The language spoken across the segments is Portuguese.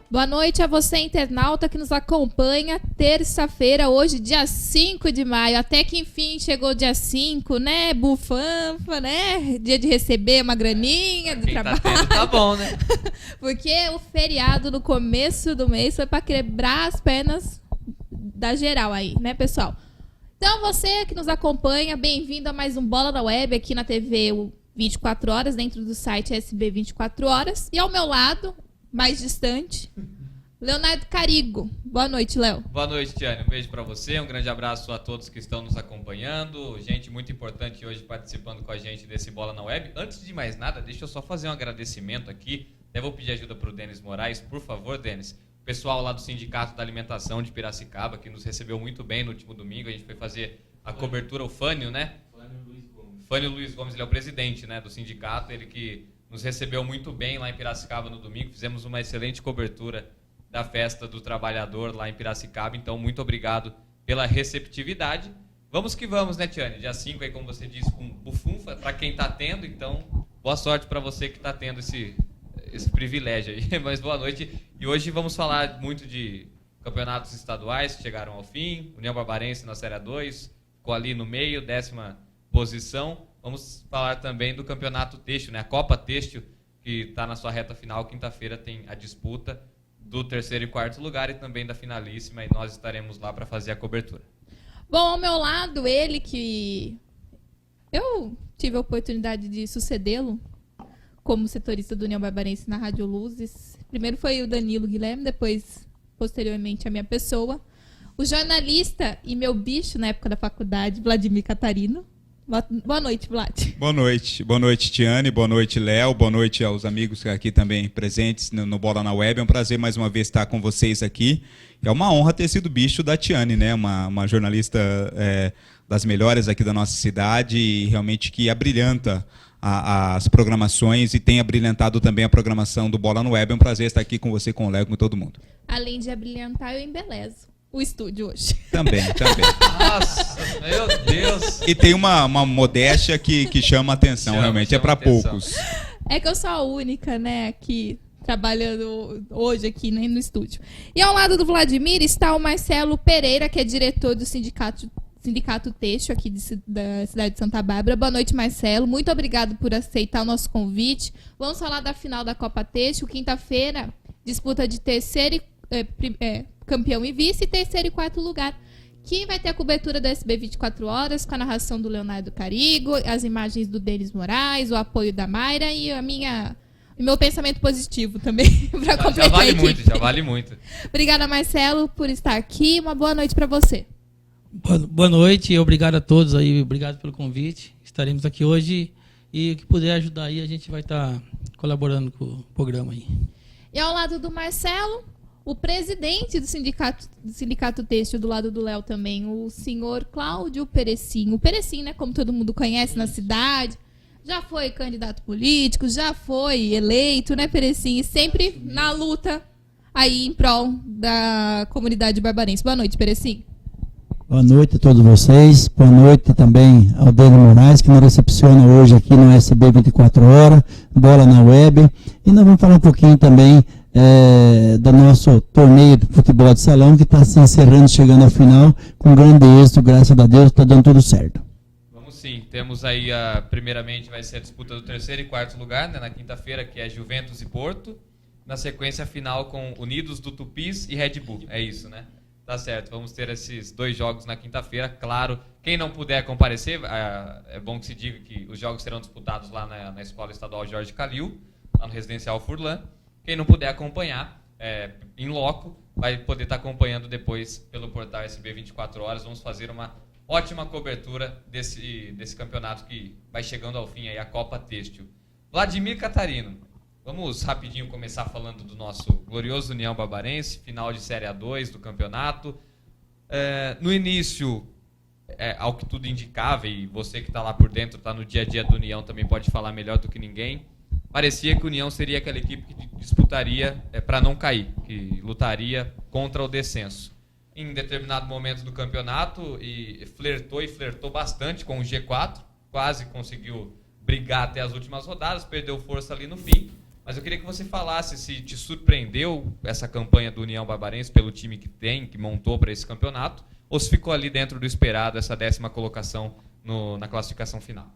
Boa noite a você, internauta, que nos acompanha. Terça-feira, hoje, dia 5 de maio. Até que enfim chegou o dia 5, né? Bufanfa, né? Dia de receber uma graninha do trabalho. Tá tendo, tá bom, né? Porque o feriado no começo do mês foi para quebrar as pernas da geral aí, né, pessoal? Então, você que nos acompanha, bem-vindo a mais um Bola na Web aqui na TV 24 horas, dentro do site SB 24 horas. E ao meu lado, mais distante, Leonardo Carigo. Boa noite, Léo. Boa noite, Tiane. Um beijo para você, um grande abraço a todos que estão nos acompanhando. Gente muito importante hoje participando com a gente desse Bola na Web. Antes de mais nada, deixa eu só fazer um agradecimento aqui. Até vou pedir ajuda para o Denis Moraes. Por favor, Denis. O pessoal lá do Sindicato da Alimentação de Piracicaba, que nos recebeu muito bem no último domingo. A gente foi fazer a cobertura, o Fânio, né? Fânio Luiz Gomes, ele é o presidente, né, do sindicato. Ele que nos recebeu muito bem lá em Piracicaba no domingo. Fizemos uma excelente cobertura da Festa do Trabalhador lá em Piracicaba. Então, muito obrigado pela receptividade. Vamos que vamos, né, Tiane? Dia 5 aí, como você disse, com bufunfa, para quem está tendo. Então, boa sorte para você que está tendo esse privilégio aí. Mas boa noite. E hoje vamos falar muito de campeonatos estaduais que chegaram ao fim. União Barbarense na Série 2, ficou ali no meio, 10ª posição. Vamos falar também do Campeonato Têxtil, né? A Copa Têxtil, que está na sua reta final. Quinta-feira tem a disputa do 3º e 4º lugar e também da finalíssima, e nós estaremos lá para fazer a cobertura. Bom, ao meu lado, ele que eu tive a oportunidade de sucedê-lo como setorista do União Barbarense na Rádio Luzes. Primeiro foi o Danilo Guilherme, depois, posteriormente, a minha pessoa. O jornalista e meu bicho na época da faculdade, Vladimir Catarino. Boa noite, Vlad. Boa noite, Tiane, boa noite, Léo, boa noite aos amigos aqui também presentes no Bola na Web. É um prazer mais uma vez estar com vocês aqui. É uma honra ter sido bicho da Tiane, né? Uma jornalista das melhores aqui da nossa cidade e realmente que abrilhanta as programações e tem abrilhantado também a programação do Bola na Web. É um prazer estar aqui com você, com o Léo, com todo mundo. Além de abrilhantar, eu embelezo o estúdio hoje. Também. Nossa, meu Deus. E tem uma modéstia que chama a atenção, realmente. É para poucos. É que eu sou a única, né, aqui trabalhando hoje aqui, né, no estúdio. E ao lado do Vladimir está o Marcelo Pereira, que é diretor do Sindicato Têxtil aqui da cidade de Santa Bárbara. Boa noite, Marcelo. Muito obrigado por aceitar o nosso convite. Vamos falar da final da Copa Têxtil. Quinta-feira, disputa de campeão e vice, 3º e 4º lugar, que vai ter a cobertura da SB 24 horas, com a narração do Leonardo Carigo, as imagens do Denis Moraes, o apoio da Mayra e o meu pensamento positivo também, para completar. Já vale muito. Obrigada, Marcelo, por estar aqui. Uma boa noite para você. Boa noite, obrigado a todos aí, obrigado pelo convite. Estaremos aqui hoje e o que puder ajudar aí, a gente vai estar colaborando com o programa aí. E ao lado do Marcelo, o presidente do Sindicato Têxtil, do lado do Léo também, o senhor Cláudio Perecim. O Perecim, né, como todo mundo conhece na cidade, já foi candidato político, já foi eleito, né, Perecim? E sempre na luta aí em prol da comunidade barbarense. Boa noite, Perecim. Boa noite a todos vocês. Boa noite também ao Denis Moraes, que nos recepciona hoje aqui no SB 24 horas, Bola na Web. E nós vamos falar um pouquinho também do nosso torneio de futebol de salão, que está se encerrando, chegando ao final, com grande êxito, graças a Deus, está dando tudo certo. Vamos sim, temos aí, primeiramente vai ser a disputa do 3º e 4º lugar, né, na quinta-feira, que é Juventus e Porto, na sequência final com Unidos do Tupis e Red Bull, é isso, né? Tá certo, vamos ter esses 2 jogos na quinta-feira, claro, quem não puder comparecer, é bom que se diga que os jogos serão disputados lá na Escola Estadual Jorge Calil, lá no Residencial Furlan. Quem não puder acompanhar em loco, vai poder estar acompanhando depois pelo portal SB 24 horas. Vamos fazer uma ótima cobertura desse campeonato que vai chegando ao fim, aí, a Copa Têxtil. Vladimir Catarino, vamos rapidinho começar falando do nosso glorioso União Barbarense, final de Série A2 do campeonato. No início, ao que tudo indicava, e você que está lá por dentro, está no dia a dia do União, também pode falar melhor do que ninguém, parecia que o União seria aquela equipe que disputaria para não cair, que lutaria contra o descenso. Em determinado momento do campeonato, e flertou bastante com o G4, quase conseguiu brigar até as últimas rodadas, perdeu força ali no fim, Mas eu queria que você falasse se te surpreendeu essa campanha do União Barbarense pelo time que montou para esse campeonato, ou se ficou ali dentro do esperado essa 10ª colocação na classificação final.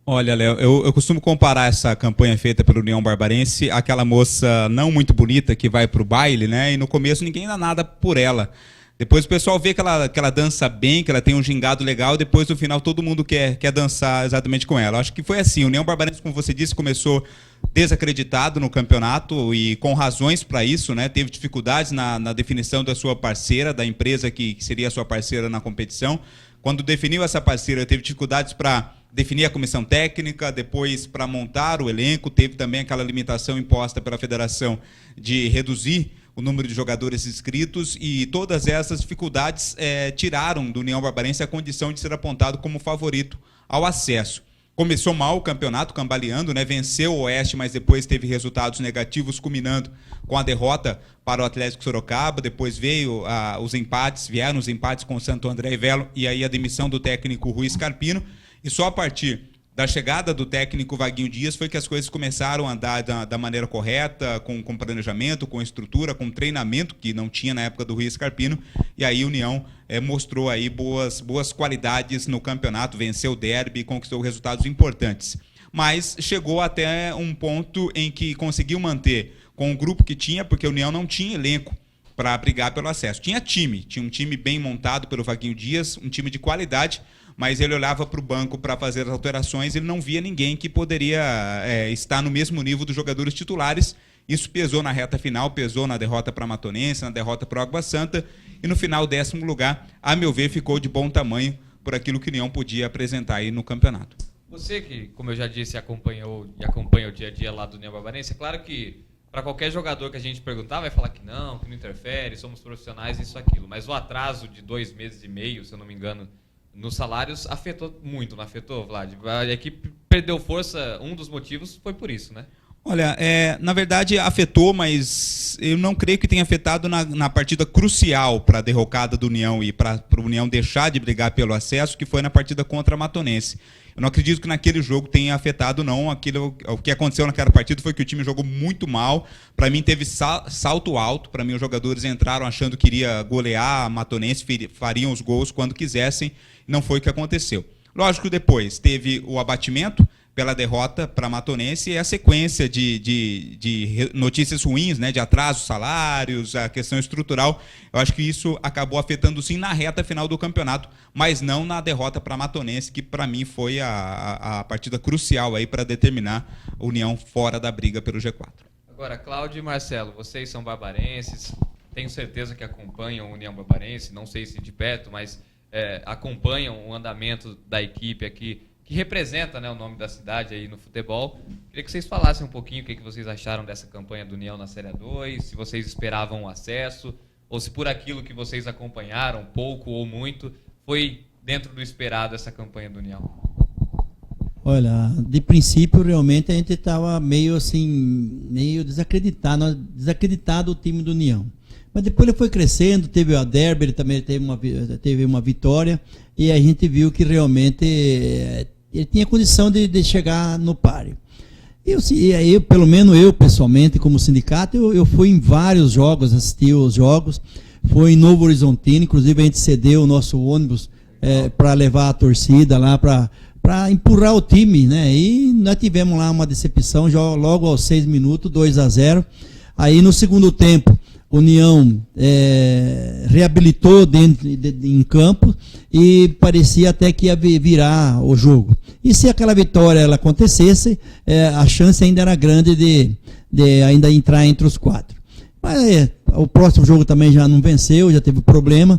Olha, Léo, eu costumo comparar essa campanha feita pelo União Barbarense àquela moça não muito bonita que vai pro baile, né? E no começo ninguém dá nada por ela. Depois o pessoal vê que ela dança bem, que ela tem um gingado legal, e depois no final todo mundo quer dançar exatamente com ela. Acho que foi assim, o União Barbarense, como você disse, começou desacreditado no campeonato e com razões para isso, né? Teve dificuldades na definição da sua parceira, da empresa que seria a sua parceira na competição. Quando definiu essa parceira, teve dificuldades para definir a comissão técnica, depois para montar o elenco, teve também aquela limitação imposta pela federação de reduzir o número de jogadores inscritos, e todas essas dificuldades tiraram do União Barbarense a condição de ser apontado como favorito ao acesso. Começou mal o campeonato, cambaleando, né? Venceu o Oeste, mas depois teve resultados negativos, culminando com a derrota para o Atlético Sorocaba. Depois vieram os empates com o Santo André e Velo, e aí a demissão do técnico Rui Scarpino. E só a partir da chegada do técnico Vaguinho Dias foi que as coisas começaram a andar da maneira correta, com planejamento, com estrutura, com treinamento, que não tinha na época do Rui Scarpino, e aí a União mostrou aí boas qualidades no campeonato, venceu o derby e conquistou resultados importantes. Mas chegou até um ponto em que conseguiu manter com o grupo que tinha, porque a União não tinha elenco para brigar pelo acesso. Tinha um time bem montado pelo Vaguinho Dias, um time de qualidade, mas ele olhava para o banco para fazer as alterações, ele não via ninguém que poderia estar no mesmo nível dos jogadores titulares. Isso pesou na reta final, pesou na derrota para a Matonense, na derrota para o Água Santa, e no final, 10º lugar, a meu ver, ficou de bom tamanho por aquilo que o União podia apresentar aí no campeonato. Você que, como eu já disse, acompanha o dia a dia lá do União Barbarense, é claro que para qualquer jogador que a gente perguntar, vai falar que não interfere, somos profissionais, isso, aquilo. Mas o atraso de 2 meses e meio, se eu não me engano, nos salários afetou muito, não afetou, Vlad? A equipe perdeu força, um dos motivos foi por isso, né? Olha, na verdade afetou, mas eu não creio que tenha afetado na partida crucial para a derrocada do União e para o União deixar de brigar pelo acesso, que foi na partida contra a Matonense. Eu não acredito que naquele jogo tenha afetado, não. O que aconteceu naquela partida foi que o time jogou muito mal. Para mim, teve salto alto. Para mim, os jogadores entraram achando que iria golear a Matonense, fariam os gols quando quisessem. Não foi o que aconteceu. Lógico que depois teve o abatimento pela derrota para a Matonense e a sequência de notícias ruins, né, de atrasos, salários, a questão estrutural. Eu acho que isso acabou afetando sim na reta final do campeonato, mas não na derrota para a Matonense, que para mim foi a partida crucial aí para determinar a União fora da briga pelo G4. Agora, Cláudio e Marcelo, vocês são barbarenses, tenho certeza que acompanham a União Barbarense, não sei se de perto, mas acompanham o andamento da equipe aqui, que representa, né, o nome da cidade aí no futebol. Queria que vocês falassem um pouquinho o que vocês acharam dessa campanha do União na Série 2, se vocês esperavam o acesso, ou se por aquilo que vocês acompanharam, pouco ou muito, foi dentro do esperado essa campanha do União. Olha, de princípio, realmente, a gente estava meio desacreditado o time do União. Mas depois ele foi crescendo, teve a derby, ele também teve uma vitória, e a gente viu que realmente ele tinha condição de chegar no páreo. E aí, pelo menos eu, pessoalmente, como sindicato, eu fui em vários jogos, assisti os jogos, fui em Novo Horizontino, inclusive a gente cedeu o nosso ônibus para levar a torcida lá, para empurrar o time, né? E nós tivemos lá uma decepção, já logo aos 6 minutos, 2-0. Aí no segundo tempo, União reabilitou em campo e parecia até que ia virar o jogo. E se aquela vitória ela acontecesse, a chance ainda era grande de ainda entrar entre os 4. Mas o próximo jogo também já não venceu, já teve problema,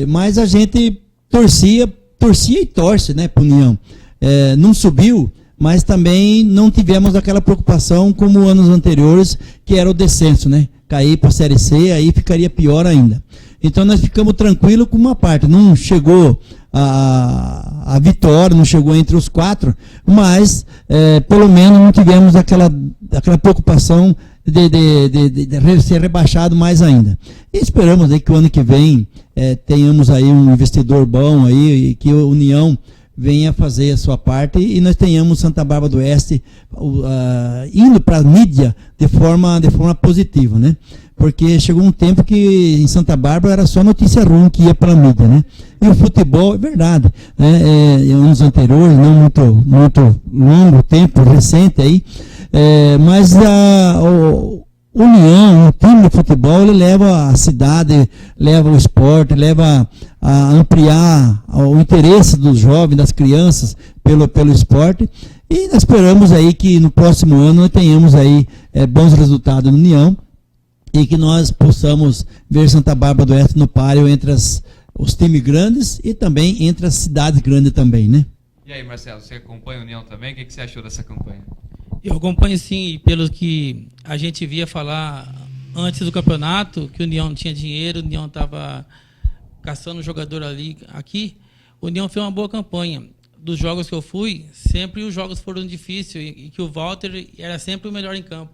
mas a gente torcia e torce, né, para a União. Não subiu, mas também não tivemos aquela preocupação como anos anteriores, que era o descenso, né? Cair para a Série C, aí ficaria pior ainda. Então nós ficamos tranquilos com uma parte. Não chegou a vitória, não chegou entre os 4, mas pelo menos não tivemos aquela preocupação de ser rebaixado mais ainda. E esperamos aí que o ano que vem tenhamos aí um investidor bom aí, e que a União venha fazer a sua parte e nós tenhamos Santa Bárbara do Oeste indo para a mídia de forma positiva, né? Porque chegou um tempo que em Santa Bárbara era só notícia ruim que ia para a mídia, né? E o futebol, é verdade, né? Em anos anteriores, não muito longo tempo, recente aí, mas o União, um time de futebol, ele leva a cidade, leva o esporte, leva a ampliar o interesse dos jovens, das crianças pelo esporte. E nós esperamos aí que no próximo ano nós tenhamos aí bons resultados no União e que nós possamos ver Santa Bárbara do Oeste no páreo entre os times grandes e também entre as cidades grandes também, né? E aí, Marcelo, você acompanha a União também? O que você achou dessa campanha? Eu acompanho sim, pelo que a gente via falar antes do campeonato, que o União não tinha dinheiro, o União estava caçando jogador aqui. O União fez uma boa campanha. Dos jogos que eu fui, sempre os jogos foram difíceis e que o Walter era sempre o melhor em campo.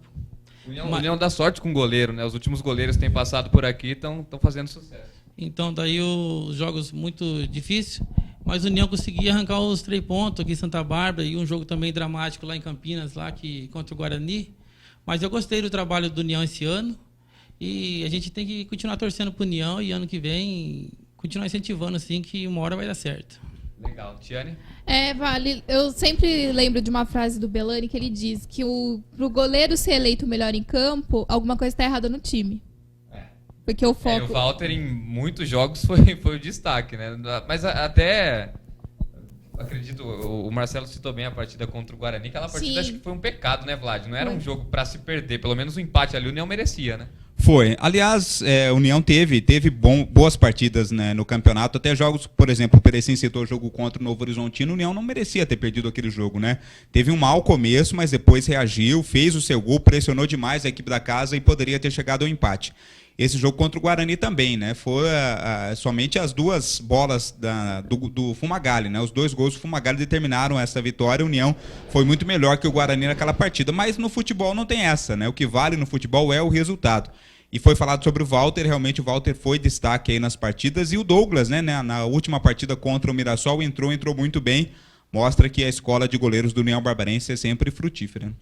O União dá sorte com o goleiro, né? Os últimos goleiros que têm passado por aqui estão fazendo sucesso. Então, daí os jogos muito difíceis, mas o União conseguia arrancar os 3 pontos aqui em Santa Bárbara e um jogo também dramático lá em Campinas, contra o Guarani. Mas eu gostei do trabalho do União esse ano e a gente tem que continuar torcendo para o União e ano que vem continuar incentivando assim que uma hora vai dar certo. Legal. Tiane? Vale. Eu sempre lembro de uma frase do Belani que ele diz que pro goleiro ser eleito o melhor em campo, alguma coisa está errada no time. Porque o foco... o Walter em muitos jogos foi o destaque, né? Mas até... Acredito, o Marcelo citou bem a partida contra o Guarani. Aquela partida Sim. acho que foi um pecado, né, Vlad? Não era um jogo para se perder. Pelo menos o empate ali o União merecia, né? Foi. Aliás, a União teve boas partidas, né, no campeonato. Até jogos, por exemplo, o Perecim citou o jogo contra o Novo Horizontino. O União não merecia ter perdido aquele jogo, né? Teve um mau começo, mas depois reagiu, fez o seu gol, pressionou demais a equipe da casa e poderia ter chegado ao empate. Esse jogo contra o Guarani também, né? Foi somente as 2 bolas do Fumagalli, né? Os 2 gols do Fumagalli determinaram essa vitória. A União foi muito melhor que o Guarani naquela partida. Mas no futebol não tem essa, né? O que vale no futebol é o resultado. E foi falado sobre o Walter, realmente o Walter foi destaque aí nas partidas. E o Douglas, né? Na última partida contra o Mirassol, entrou muito bem. Mostra que a escola de goleiros do União Barbarense é sempre frutífera.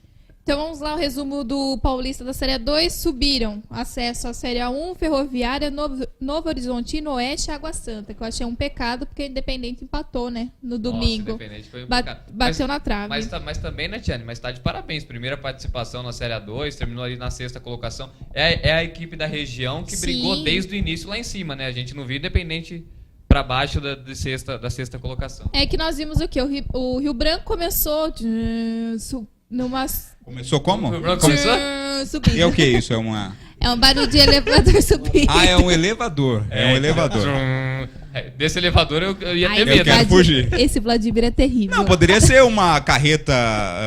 Então vamos lá, o resumo do Paulista da Série 2. Subiram acesso à Série 1, Ferroviária, Novo Horizontino, Oeste e Água Santa, que eu achei um pecado, porque o Independente empatou, né? No domingo. Nossa, Independente foi um pecado. Bateu na trave. Mas também, né, Tiane? Mas tá de parabéns. Primeira participação na Série 2, terminou ali na 6ª colocação. É a equipe da região que brigou desde o início lá em cima, né? A gente não viu Independente para baixo da 6ª colocação. É que nós vimos o quê? O Rio Branco começou Começou como? subindo. E é o que isso? É uma... É um barulho de elevador subindo. Ah, é um elevador. É um elevador. Desse elevador eu ia ter eu medo. quero fugir. Esse Vladimir é terrível. Não, poderia ser uma carreta,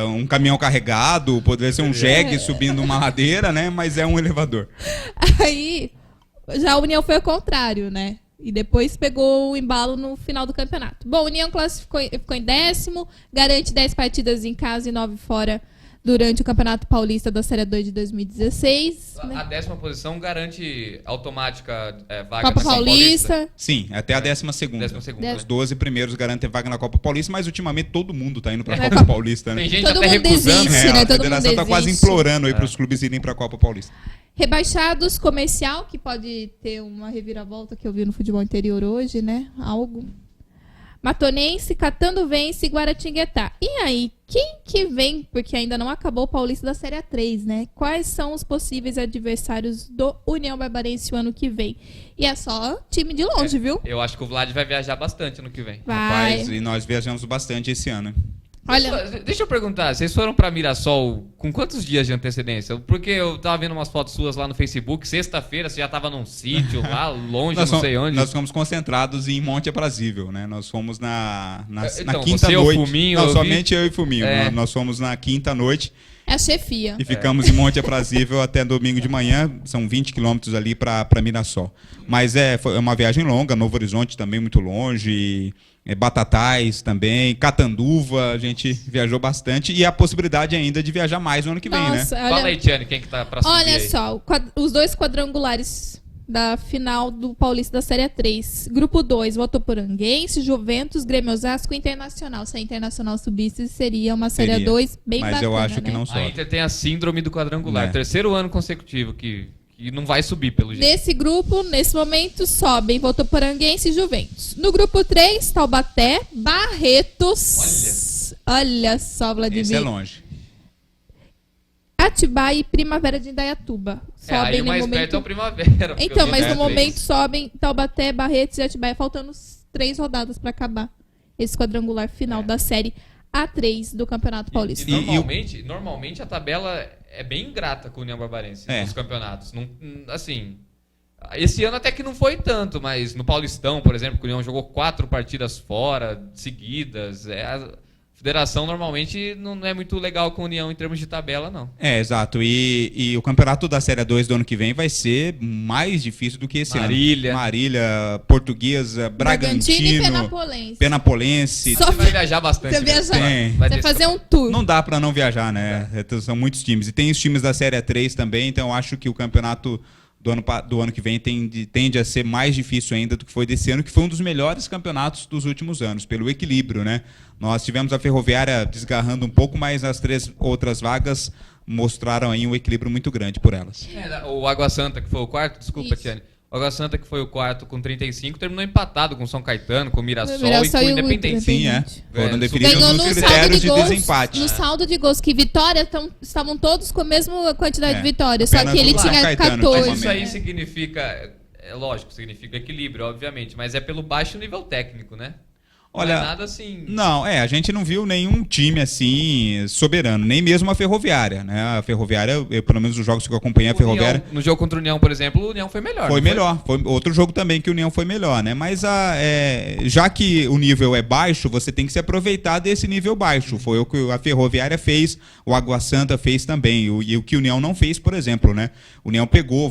um caminhão carregado, poderia ser um jegue subindo uma ladeira, né? Mas é um elevador. Aí, já a União foi ao contrário, né? E depois pegou o embalo no final do campeonato. Bom, a União ficou em 10º, garante 10 partidas em casa e 9 fora durante o Campeonato Paulista da Série 2 de 2016. A 10ª posição garante automática vaga Copa na Copa Paulista. Sim, até a 12ª. 12ª. Os 12 primeiros garantem vaga na Copa Paulista, mas ultimamente todo mundo tá indo pra Copa Paulista, né? Tem gente Todo até mundo recusando. desiste, né? A Todo federação mundo tá quase desiste. implorando aí pros clubes irem pra Copa Paulista. Rebaixados, Comercial, que pode ter uma reviravolta que eu vi no futebol interior hoje, né? Algo. Matonense, Catanduvense e Guaratinguetá. E aí, quem que vem? Porque ainda não acabou o Paulista da Série 3, né? Quais são os possíveis adversários do União Barbarense o ano que vem? E é só time de longe, viu? Eu acho que o Vlad vai viajar bastante ano que vem. Vai. Rapaz, e nós viajamos bastante esse ano. Olha, Deixa eu perguntar, vocês foram pra Mirassol com quantos dias de antecedência? Porque eu tava vendo umas fotos suas lá no Facebook, sexta-feira você já tava num sítio lá longe, não sei onde. Nós fomos concentrados em Monte Aprazível, né? Nós fomos na Então, quinta você, noite. o Fuminho, não, eu somente eu e Fuminho. É. Nós fomos na quinta noite é a chefia. e ficamos em Monte Aprazível até domingo de manhã. São 20 quilômetros ali para Mirassol. Mas foi uma viagem longa, Novo Horizonte também muito longe. Batatais também, Catanduva, a gente viajou bastante e a possibilidade ainda de viajar mais no ano que vem, né? Nossa, Fala aí, Tiane, quem que tá pra subir olha aí? só, os 2 quadrangulares da final do Paulista da Série 3. Grupo 2, Votoporanguense, Juventus, Grêmio Osasco e Internacional. Se a Internacional subisse, seria uma Série Seria. 2 bem Mas bacana, eu acho que né? não A sobe. Inter tem a síndrome do quadrangular. É. Terceiro ano consecutivo que não vai subir, pelo jeito. Nesse grupo, nesse momento, sobem Votoporanguense e Juventus. No grupo 3, Taubaté, Barretos. Olha só, Vladimir. Esse é longe. Atibaia e Primavera de Indaiatuba. Aí Sobem o no mais momento. perto é o Primavera. porque Então, eu mas vi no três. momento sobem Taubaté, Barretos e Atibaia, faltando 3 rodadas para acabar esse quadrangular final da Série A3 do Campeonato Paulista. Normalmente a tabela é bem ingrata com o União Barbarense nos campeonatos. Não, assim, esse ano até que não foi tanto, mas no Paulistão, por exemplo, que o União jogou 4 partidas fora, seguidas. A federação normalmente não é muito legal com a União em termos de tabela, não. Exato. E o campeonato da Série 2 do ano que vem vai ser mais difícil do que esse Marília. ano. Marília, Portuguesa, Bragantino, e Penapolense. Penapolense. Só Você vai viajar bastante. Você né? viajar. Vai Você ter- fazer um tour. Não dá pra não viajar, né? São muitos times. E tem os times da Série 3 também, então eu acho que o campeonato do ano que vem tende a ser mais difícil ainda do que foi desse ano, que foi um dos melhores campeonatos dos últimos anos, pelo equilíbrio, né? Nós tivemos a Ferroviária desgarrando um pouco, mas as 3 outras vagas mostraram aí um equilíbrio muito grande por elas. O Água Santa, que foi o quarto, desculpa, Isso. Tiane. O Água Santa, que foi o quarto com 35, terminou empatado com o São Caetano, com o Mirassol, Mirassol e com o e o Independente. Sim, Independente. Foram É, definidos Ganhou nos no saldo critérios de de gols. desempate. No saldo de gols, que Vitória estavam todos com a mesma quantidade de vitórias, só apenas que ele o São tinha Caetano 14. Mas isso aí né? significa, é lógico, significa equilíbrio, obviamente, mas é pelo baixo nível técnico, né? Olha, não é nada assim. Não, a gente não viu nenhum time assim soberano, nem mesmo a Ferroviária, né? A Ferroviária, pelo menos os jogos que eu acompanhei, a Ferroviária União, no jogo contra o União, por exemplo, o União foi melhor. foi não melhor. Foi outro jogo também que o União foi melhor, né? Mas já que o nível é baixo, você tem que se aproveitar desse nível baixo. Foi o que a Ferroviária fez, o Água Santa fez também, e o que o União não fez, por exemplo, né? O União pegou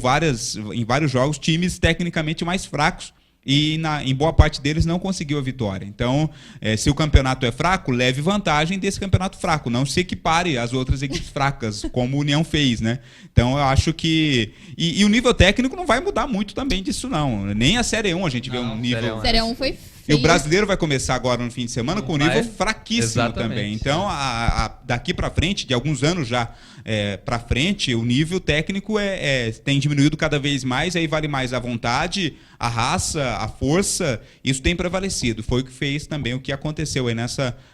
em vários jogos times tecnicamente mais fracos. E em boa parte deles não conseguiu a vitória. Então, se o campeonato é fraco, leve vantagem desse campeonato fraco. Não se equipare às outras equipes fracas, como o União fez, né? Então, eu acho que... E o nível técnico não vai mudar muito também disso, não. Nem a Série 1 a gente vê um nível... Série 1 foi E o feio. brasileiro vai começar agora no fim de semana com um nível fraquíssimo Exatamente. também. Então, daqui para frente, de alguns anos já para frente, o nível técnico tem diminuído cada vez mais, aí vale mais a vontade, a raça, a força, isso tem prevalecido. Foi o que fez também o que aconteceu aí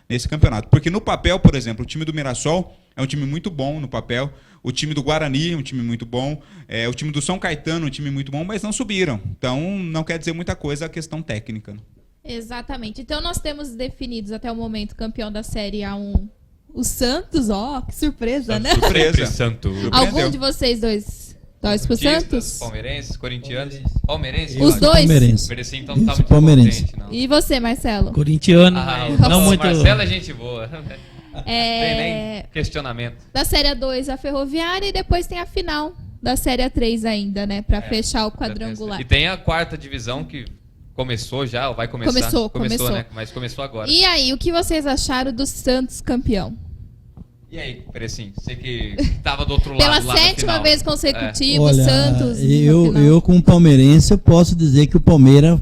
nesse campeonato. Porque no papel, por exemplo, o time do Mirassol é um time muito bom no papel, o time do Guarani é um time muito bom, o time do São Caetano é um time muito bom, mas não subiram. Então, não quer dizer muita coisa a questão técnica. Exatamente. Então nós temos definidos até o momento campeão da Série A1 o Santos, que surpresa, né? Surpresa. Santo. Algum de vocês dois torce pro Santos? Palmeirenses, corintianos, palmeirenses. Os dois? Palmeirense. Parecia, então não tá Isso, muito palmeirense. contente, não. E você, Marcelo? Corintiano, não o muito. Marcelo é gente boa. É, Tem nem questionamento. Da Série A2 a Ferroviária e depois tem a final da Série A3 ainda, né? Pra fechar o quadrangular. E tem a quarta divisão que começou já, ou vai começar? Começou. Né? Mas começou agora. E aí, o que vocês acharam do Santos campeão? E aí, Perecim, você que tava do outro Pela lado lá no 7ª final. vez consecutiva, o Olha, Santos. no eu final. como palmeirense, eu posso dizer que o Palmeiras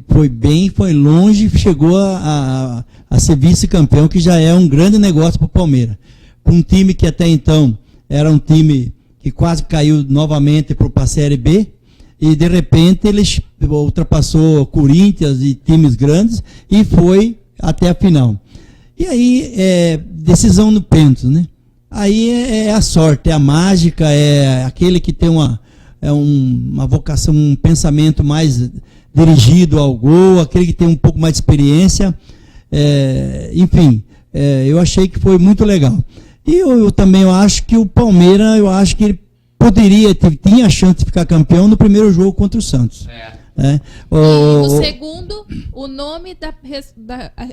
foi bem, foi longe, chegou a ser vice-campeão, que já é um grande negócio para o Palmeiras. Para um time que até então era um time que quase caiu novamente para a Série B, e de repente eles ultrapassou Corinthians e times grandes e foi até a final. E aí, decisão no pênalti, né? Aí é a sorte, é a mágica, é aquele que tem uma vocação, um pensamento mais dirigido ao gol, aquele que tem um pouco mais de experiência. Enfim, eu achei que foi muito legal. E eu também acho que o Palmeiras, que ele tinha a chance de ficar campeão no primeiro jogo contra o Santos. E no segundo, o nome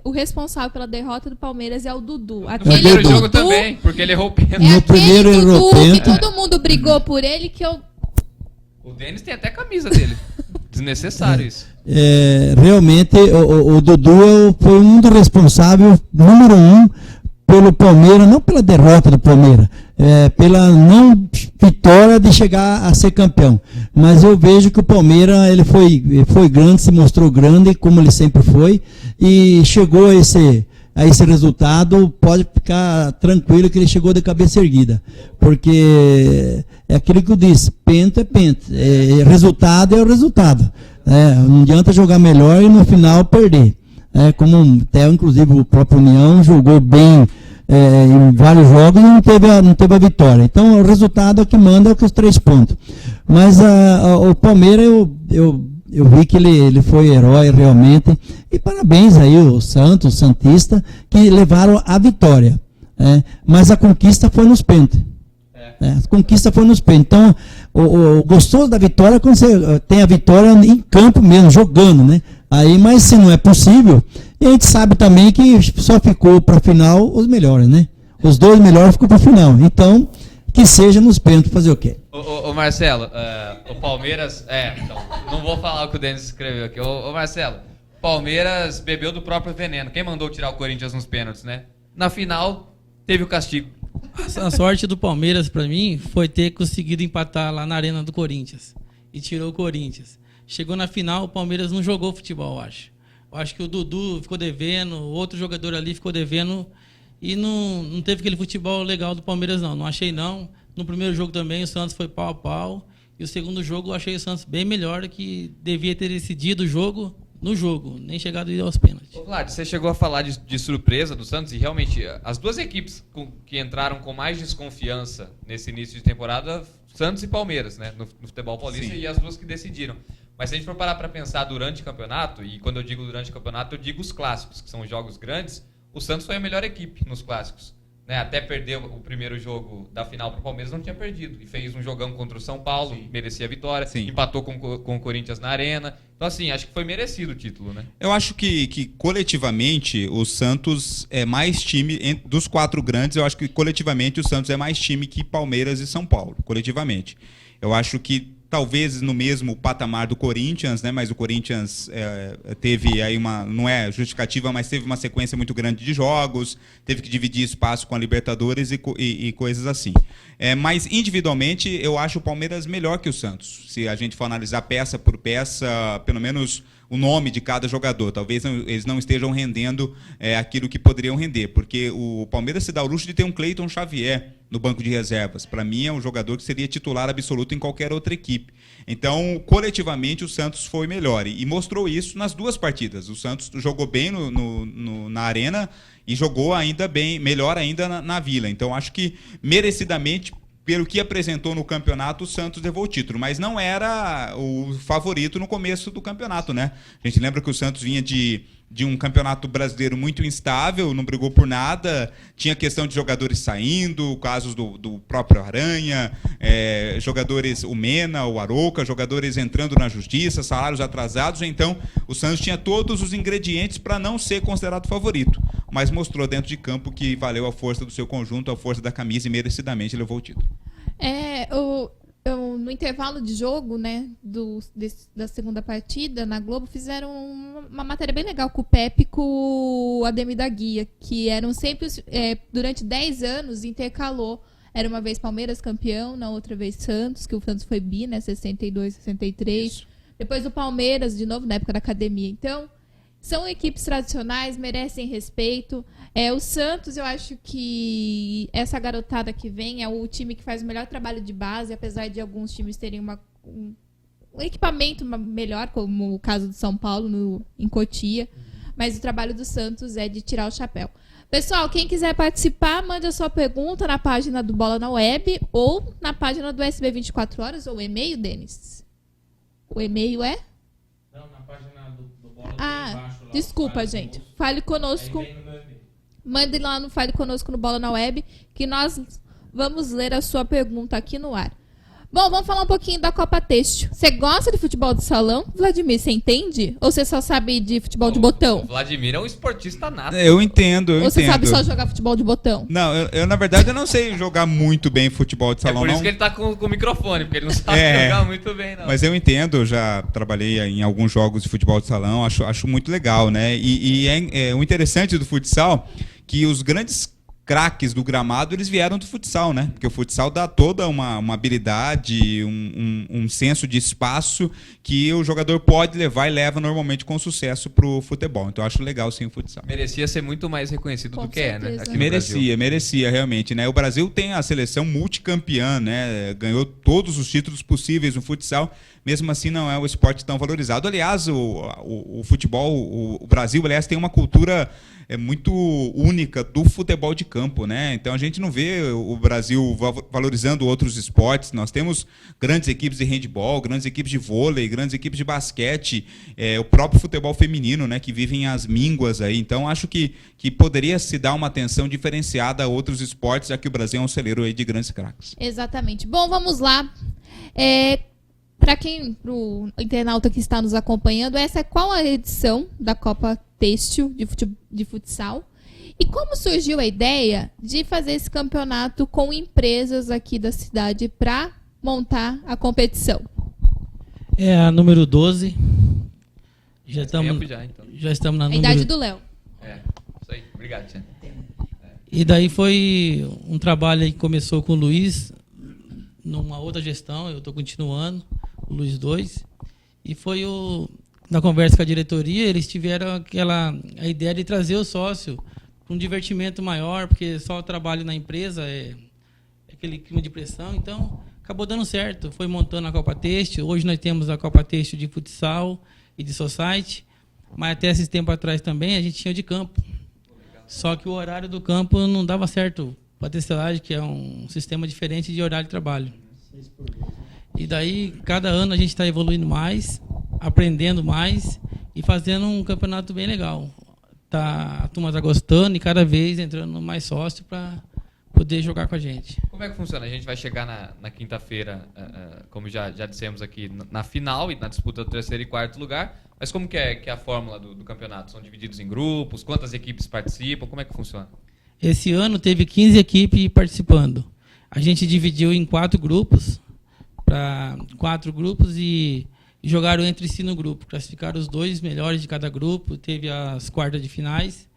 o responsável pela derrota do Palmeiras é o Dudu. No Aquele primeiro Dudu, jogo também, porque ele errou o pênalti. é No aquele primeiro ele errou Dudu que pênalti. todo mundo brigou por ele, que eu... O Denis tem até a camisa dele. Desnecessário isso. Realmente o Dudu foi um dos responsáveis, número 1, pelo Palmeiras, não pela derrota do Palmeiras, pela não vitória de chegar a ser campeão. Mas eu vejo que o Palmeiras ele foi grande, se mostrou grande, como ele sempre foi, e chegou a esse resultado. Pode ficar tranquilo que ele chegou de cabeça erguida, porque é aquilo que eu disse, penta é penta, resultado é o resultado. Não adianta jogar melhor e no final perder. Como até inclusive o próprio União jogou bem em vários jogos e não teve a vitória. Então o resultado é o que manda, é os 3 pontos. Mas o Palmeiras eu vi que ele foi herói realmente, e parabéns aí o Santos, o Santista, que levaram a vitória, mas a conquista foi nos pênaltis. A conquista foi nos pênaltis. Então o gostoso da vitória é quando você tem a vitória em campo mesmo, jogando, né? Aí, mas se não é possível, e a gente sabe também que só ficou para a final os melhores, né? Os 2 melhores ficou para a final. Então, que seja nos pênaltis, fazer o quê? Ô Marcelo, o Palmeiras... então, não vou falar o que o Denis escreveu aqui. Ô Marcelo, Palmeiras bebeu do próprio veneno. Quem mandou tirar o Corinthians nos pênaltis, né? Na final, teve o castigo. A sorte do Palmeiras, para mim, foi ter conseguido empatar lá na Arena do Corinthians. E tirou o Corinthians. Chegou na final, o Palmeiras não jogou futebol, eu acho. Eu acho que o Dudu ficou devendo, outro jogador ali ficou devendo, e não teve aquele futebol legal do Palmeiras, não. Não achei, não. No primeiro jogo também, o Santos foi pau a pau. E o segundo jogo, eu achei o Santos bem melhor, que devia ter decidido o jogo no jogo, nem chegado aos pênaltis. Ô Vlad, você chegou a falar de surpresa do Santos, e realmente as 2 equipes que entraram com mais desconfiança nesse início de temporada, Santos e Palmeiras, né, no futebol paulista. Sim. E as 2 que decidiram. Mas se a gente for parar para pensar durante o campeonato, e quando eu digo durante o campeonato, eu digo os clássicos, que são os jogos grandes, o Santos foi a melhor equipe nos clássicos. Né? Até perder o primeiro jogo da final para o Palmeiras, não tinha perdido. E fez um jogão contra o São Paulo, sim, merecia a vitória. Sim. Empatou com o Corinthians na Arena. Então, assim, acho que foi merecido o título, né? Eu acho que coletivamente o Santos é mais time, dos 4 grandes, eu acho que coletivamente o Santos é mais time que Palmeiras e São Paulo, coletivamente. Eu acho que talvez no mesmo patamar do Corinthians, né? Mas o Corinthians teve aí não é justificativa, mas teve uma sequência muito grande de jogos, teve que dividir espaço com a Libertadores e coisas assim. Mas individualmente eu acho o Palmeiras melhor que o Santos. Se a gente for analisar peça por peça, pelo menos o nome de cada jogador, talvez eles não estejam rendendo aquilo que poderiam render, porque o Palmeiras se dá o luxo de ter um Cleiton Xavier no banco de reservas. Para mim é um jogador que seria titular absoluto em qualquer outra equipe. Então, coletivamente, o Santos foi melhor e mostrou isso nas 2 partidas. O Santos jogou bem na Arena e jogou ainda bem, melhor ainda na Vila. Então, acho que merecidamente, pelo que apresentou no campeonato, o Santos levou o título, mas não era o favorito no começo do campeonato, né? A gente lembra que o Santos vinha de um campeonato brasileiro muito instável, não brigou por nada, tinha questão de jogadores saindo, casos do próprio Aranha, jogadores, o Mena, o Arouca, jogadores entrando na justiça, salários atrasados. Então o Santos tinha todos os ingredientes para não ser considerado favorito, mas mostrou dentro de campo que valeu a força do seu conjunto, a força da camisa, e merecidamente levou o título. No intervalo de jogo, né, da segunda partida, na Globo, fizeram uma matéria bem legal com o Pepe e com o Ademir da Guia, que eram sempre, durante 10 anos, intercalou. Era uma vez Palmeiras campeão, na outra vez Santos, que o Santos foi bi, né, 62, 63. Isso. Depois o Palmeiras, de novo, na época da academia. Então, são equipes tradicionais, merecem respeito. O Santos, eu acho que essa garotada que vem é o time que faz o melhor trabalho de base, apesar de alguns times terem um equipamento melhor, como o caso do São Paulo em Cotia. Mas o trabalho do Santos é de tirar o chapéu. Pessoal, quem quiser participar, mande a sua pergunta na página do Bola na Web ou na página do SB 24 Horas, ou e-mail, Denis. O e-mail é? Não, na página do Bola embaixo, desculpa, gente. Fale conosco. Mande lá no Fale Conosco no Bola na Web, que nós vamos ler a sua pergunta aqui no ar. Bom, vamos falar um pouquinho da Copa Têxtil. Você gosta de futebol de salão? Vladimir, você entende? Ou você só sabe de futebol de botão? O Vladimir é um esportista nato. Eu entendo, Ou você sabe só jogar futebol de botão? Não, eu na verdade eu não sei jogar muito bem futebol de salão, por isso não. que ele tá com o microfone, porque ele não sabe jogar muito bem, não. Mas eu entendo, eu já trabalhei em alguns jogos de futebol de salão, acho muito legal, né? E o interessante do futsal que os grandes craques do gramado, eles vieram do futsal, né? Porque o futsal dá toda uma habilidade, um senso de espaço que o jogador pode levar e leva normalmente com sucesso para o futebol. Então, eu acho legal, sim, o futsal. Merecia ser muito mais reconhecido Com do que é, né? certeza. Aqui no Brasil. Merecia realmente, né? O Brasil tem a seleção multicampeã, né? Ganhou todos os títulos possíveis no futsal, mesmo assim não é um esporte tão valorizado. Aliás, o futebol, o Brasil, aliás, tem uma cultura muito única do futebol de campo, né? Então a gente não vê o Brasil valorizando outros esportes. Nós temos grandes equipes de handebol, grandes equipes de vôlei, grandes equipes de basquete, o próprio futebol feminino, né? Que vivem as mínguas aí. Então acho que poderia se dar uma atenção diferenciada a outros esportes, já que o Brasil é um celeiro aí de grandes craques. Exatamente. Bom, vamos lá. Para o internauta que está nos acompanhando, essa é qual a edição da Copa Têxtil de futsal? E como surgiu a ideia de fazer esse campeonato com empresas aqui da cidade para montar a competição? É a número 12. Já estamos na A número... idade do Léo. Isso aí. Obrigado, Tia. E daí foi um trabalho aí que começou com o Luiz, numa outra gestão, eu estou continuando, o Luiz 2, e foi na conversa com a diretoria, eles tiveram a ideia de trazer o sócio para um divertimento maior, porque só o trabalho na empresa é aquele clima de pressão, então acabou dando certo, foi montando a Copa Têxtil. Hoje nós temos a Copa Têxtil de futsal e de society, mas até esses tempos atrás também a gente tinha de campo. Só que o horário do campo não dava certo para a tecelagem, que é um sistema diferente de horário de trabalho. E daí, cada ano a gente está evoluindo mais, aprendendo mais e fazendo um campeonato bem legal. A turma está gostando e cada vez entrando mais sócio para poder jogar com a gente. Como é que funciona? A gente vai chegar na quinta-feira, como já dissemos aqui, na final e na disputa do terceiro e quarto lugar. Mas como que é a fórmula do campeonato? São divididos em grupos? Quantas equipes participam? Como é que funciona? Esse ano teve 15 equipes participando. A gente dividiu em 4 grupos, e jogaram entre si no grupo. Classificaram os 2 melhores de cada grupo, teve as quartas de finais,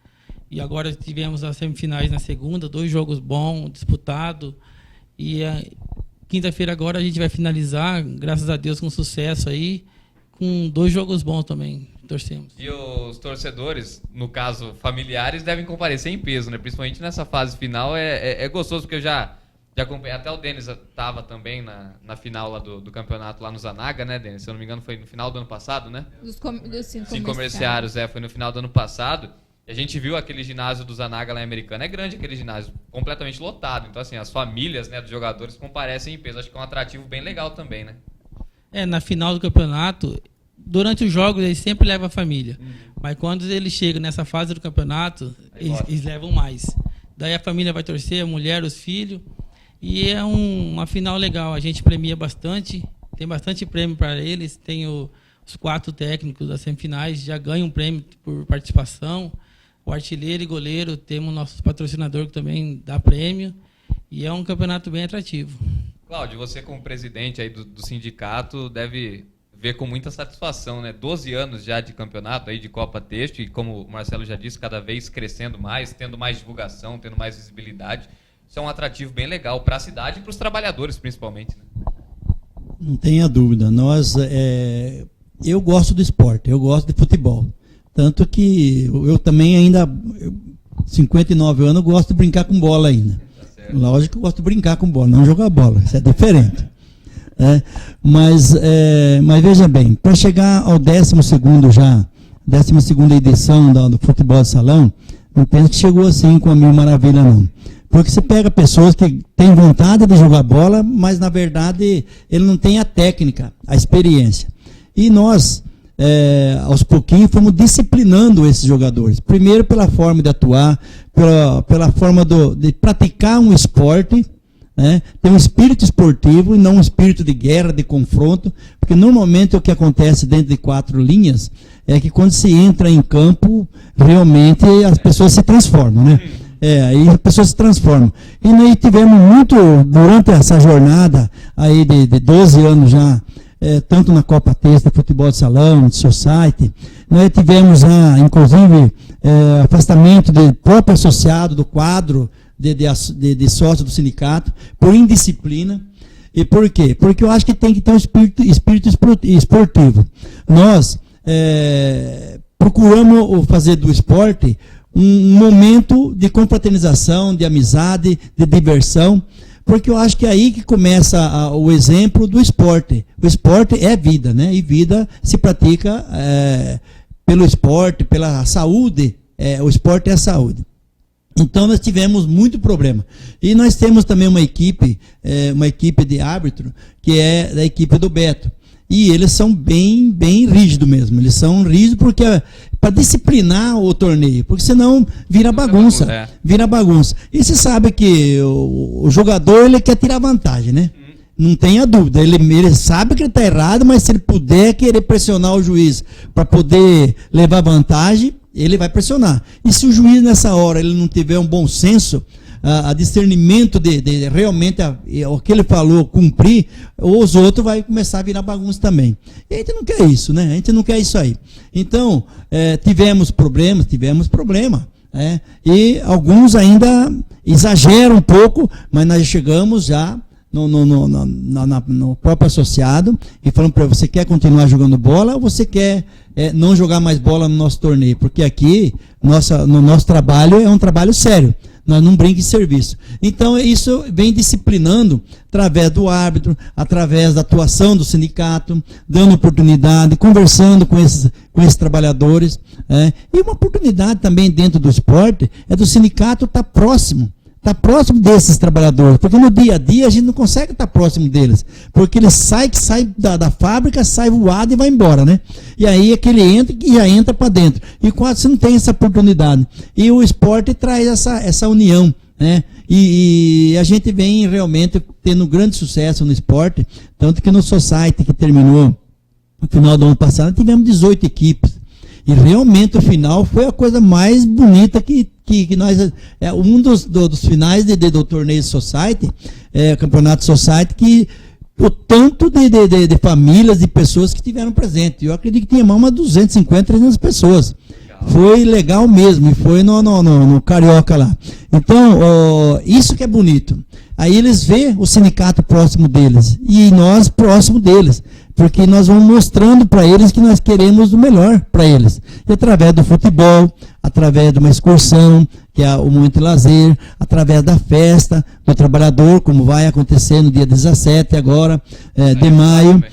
e agora tivemos as semifinais na segunda, 2 jogos bons, disputados. E quinta-feira agora a gente vai finalizar, graças a Deus, com sucesso aí, com 2 jogos bons também, torcemos. E os torcedores, no caso familiares, devem comparecer em peso, né? Principalmente nessa fase final, é gostoso, porque eu já acompanhei, até o Denis estava também na final lá do campeonato lá no Zanaga, né, Denis? Se eu não me engano foi no final do ano passado, né? Dos Sim, comerciários, foi no final do ano passado. E a gente viu aquele ginásio do Zanaga lá em Americana. É grande aquele ginásio, completamente lotado. Então, assim, as famílias, né, dos jogadores comparecem em peso. Acho que é um atrativo bem legal também, né? Na final do campeonato, durante os jogos eles sempre levam a família. Mas quando eles chegam nessa fase do campeonato, eles levam mais. Daí a família vai torcer, a mulher, os filhos. E é uma final legal. A gente premia bastante, tem bastante prêmio para eles. Tem os 4 técnicos das semifinais, já ganham um prêmio por participação. O artilheiro e goleiro, temos nosso patrocinador que também dá prêmio. E é um campeonato bem atrativo. Cláudio, você como presidente aí do sindicato deve ver com muita satisfação, né? 12 anos já de campeonato aí de Copa Têxtil e, como o Marcelo já disse, cada vez crescendo mais, tendo mais divulgação, tendo mais visibilidade. Isso é um atrativo bem legal para a cidade e para os trabalhadores, principalmente, né? Não tenha dúvida. Eu gosto do esporte, eu gosto de futebol. Tanto que eu também ainda, 59 anos, gosto de brincar com bola ainda. Lógico que eu gosto de brincar com bola, não jogar bola, isso é diferente. Mas veja bem, para chegar ao 12ª edição do futebol de salão, não penso que chegou assim com a mil maravilha, não. Porque você pega pessoas que têm vontade de jogar bola, mas na verdade ele não tem a técnica, a experiência. E nós, aos pouquinhos, fomos disciplinando esses jogadores. Primeiro pela forma de atuar, pela forma de praticar um esporte, né? Ter um espírito esportivo e não um espírito de guerra, de confronto, porque normalmente o que acontece dentro de 4 linhas é que quando se entra em campo, realmente as pessoas se transformam, né? Aí as pessoas se transformam. E nós tivemos muito, durante essa jornada aí de 12 anos já, tanto na Copa Têxtil, futebol de salão, de society, nós tivemos inclusive afastamento do próprio associado do quadro de sócio do sindicato, por indisciplina. E por quê? Porque eu acho que tem que ter um espírito esportivo. Nós procuramos fazer do esporte um momento de confraternização, de amizade, de diversão, porque eu acho que é aí que começa o exemplo do esporte. O esporte é vida, né? E vida se pratica pelo esporte, pela saúde. O esporte é a saúde. Então nós tivemos muito problema. E nós temos também uma equipe de árbitro, que é da equipe do Beto. E eles são bem rígidos mesmo. Eles são rígidos porque para disciplinar o torneio, porque senão vira bagunça. Vira bagunça. E você sabe que o jogador ele quer tirar vantagem, né? Não tenha dúvida. Ele sabe que ele está errado, mas se ele puder querer pressionar o juiz para poder levar vantagem, ele vai pressionar. E se o juiz nessa hora ele não tiver um bom senso, a discernimento de realmente o que ele falou cumprir, os outros vai começar a virar bagunça também. E a gente não quer isso, né? A gente não quer isso aí. Então, tivemos problema. E alguns ainda exageram um pouco, mas nós chegamos já no próprio associado e falamos para ele: você quer continuar jogando bola ou você quer não jogar mais bola no nosso torneio? Porque aqui, no nosso trabalho, é um trabalho sério. Nós não brincamos em serviço. Então, isso vem disciplinando através do árbitro, através da atuação do sindicato, dando oportunidade, conversando com esses trabalhadores. E uma oportunidade também dentro do esporte é do sindicato estar próximo desses trabalhadores, porque no dia a dia a gente não consegue estar próximo deles, porque ele sai da fábrica, sai voado e vai embora, né? E aí aquele entra e já entra para dentro, e quase você não tem essa oportunidade. E o esporte traz essa união, né? E a gente vem realmente tendo grande sucesso no esporte, tanto que no Society, que terminou no final do ano passado, tivemos 18 equipes. E realmente o final foi a coisa mais bonita que nós... um dos finais do torneio Society, campeonato Society, que o tanto de famílias e pessoas que tiveram presente. Eu acredito que tinha mais umas 250, 300 pessoas. Legal. Foi legal mesmo, e foi no Carioca lá. Então, isso que é bonito. Aí eles vê o sindicato próximo deles, e nós próximo deles. Porque nós vamos mostrando para eles que nós queremos o melhor para eles. E através do futebol, através de uma excursão, que é o momento de lazer, através da festa do trabalhador, como vai acontecer no dia 17 agora, de maio.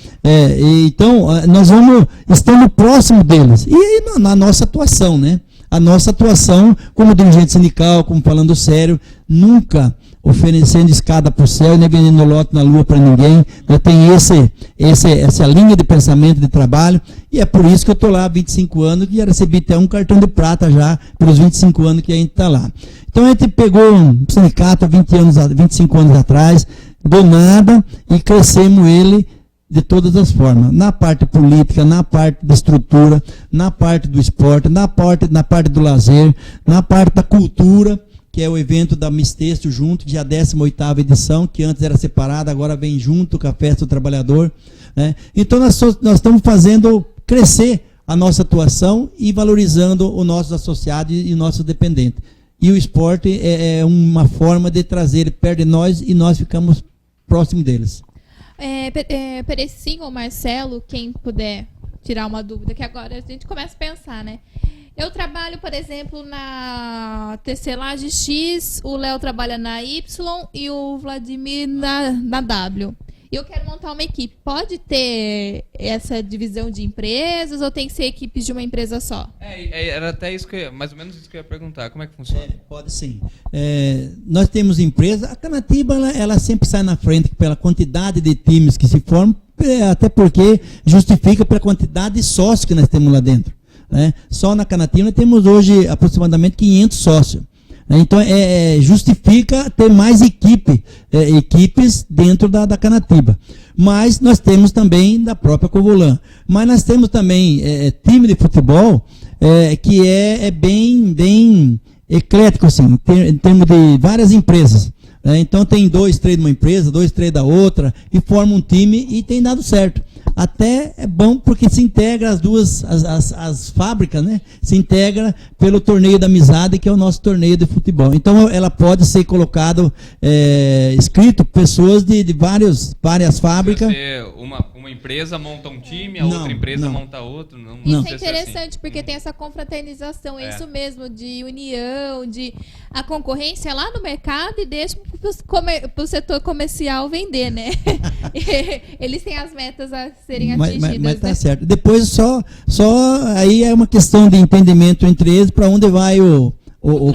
Então, nós vamos estando próximo deles. E aí, na nossa atuação, né? A nossa atuação como dirigente sindical, como falando sério, nunca oferecendo escada para o céu e nem vendendo lote na lua para ninguém. Eu tenho essa linha de pensamento de trabalho, e é por isso que eu estou lá há 25 anos, que já recebi até um cartão de prata já, pelos 25 anos que a gente está lá. Então a gente pegou um sindicato há 25 anos atrás, do nada, e crescemos ele de todas as formas, na parte política, na parte da estrutura, na parte do esporte, na parte do lazer, na parte da cultura, que é o evento da Mistexto junto, que é a 18ª edição, que antes era separada, agora vem junto com a Festa do Trabalhador. Né? Então nós estamos fazendo crescer a nossa atuação e valorizando os nossos associados e os nossos dependentes. E o esporte é uma forma de trazer ele perto de nós e nós ficamos próximos deles. Perecinho ou Marcelo, quem puder tirar uma dúvida, que agora a gente começa a pensar, né? Eu trabalho, por exemplo, na Tecelagem X, o Léo trabalha na Y e o Vladimir na W. E eu quero montar uma equipe. Pode ter essa divisão de empresas ou tem que ser equipes de uma empresa só? Era até isso mais ou menos isso que eu ia perguntar. Como é que funciona? Pode sim. Nós temos empresa. A Canatiba ela sempre sai na frente pela quantidade de times que se formam, até porque justifica pela quantidade de sócios que nós temos lá dentro. Né? Só na Canatiba nós temos hoje aproximadamente 500 sócios. Então, justifica ter mais equipes dentro da Canatiba. Mas nós temos também da própria Covolan. Mas nós temos também time de futebol que é bem eclético, assim, em termos de várias empresas. Então tem 2, 3 de uma empresa, 2, 3 da outra, e forma um time e tem dado certo. Até é bom porque se integra as duas, as fábricas, né? Se integra pelo torneio da amizade, que é o nosso torneio de futebol. Então ela pode ser colocado, escrito, pessoas de várias fábricas. Uma empresa monta um time, a outra empresa monta outro. Não isso é assim. interessante, porque tem essa confraternização, é isso mesmo, de união, de a concorrência lá no mercado e deixa para o setor comercial vender, né? Eles têm as metas a serem atingidas. Mas tá certo. Depois só aí é uma questão de entendimento entre eles para onde vai o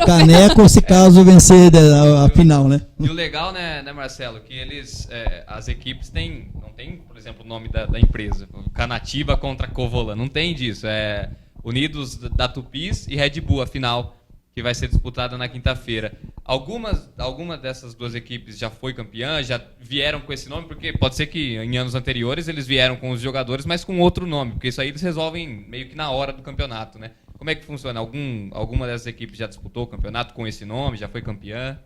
caneco, se caso vencer a final, né? E o legal, né, Marcelo, que eles, as equipes não tem, por exemplo, o nome da empresa, Canativa contra Covolan, não tem disso, é Unidos da Tupis e Red Bull, a final, que vai ser disputada na quinta-feira. Alguma dessas duas equipes já foi campeã, já vieram com esse nome, porque pode ser que em anos anteriores eles vieram com os jogadores, mas com outro nome, porque isso aí eles resolvem meio que na hora do campeonato, né? Como é que funciona? Alguma dessas equipes já disputou o campeonato com esse nome, já foi campeã?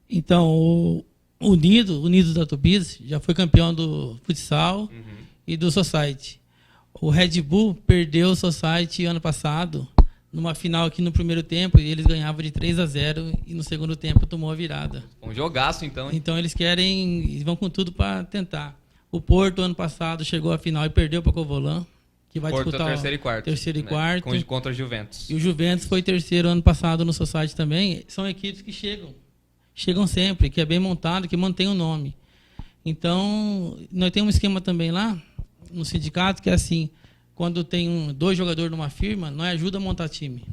Então, o Unidos da Tupis já foi campeão do futsal e do Society. O Red Bull perdeu o Society ano passado, numa final aqui no primeiro tempo, e eles ganhavam de 3-0 e no segundo tempo tomou a virada. Um jogaço, então. Hein? Então eles vão com tudo para tentar. O Porto, ano passado, chegou à final e perdeu para o Covolan, que vai Porto disputar terceiro e quarto. Terceiro e né? quarto. Contra o Juventus. E o Juventus foi terceiro ano passado no Society também. São equipes que chegam sempre, que é bem montado, que mantém o nome. Então, nós temos um esquema também lá, no sindicato, que é assim, quando tem 2 jogadores numa firma, nós ajuda a montar time.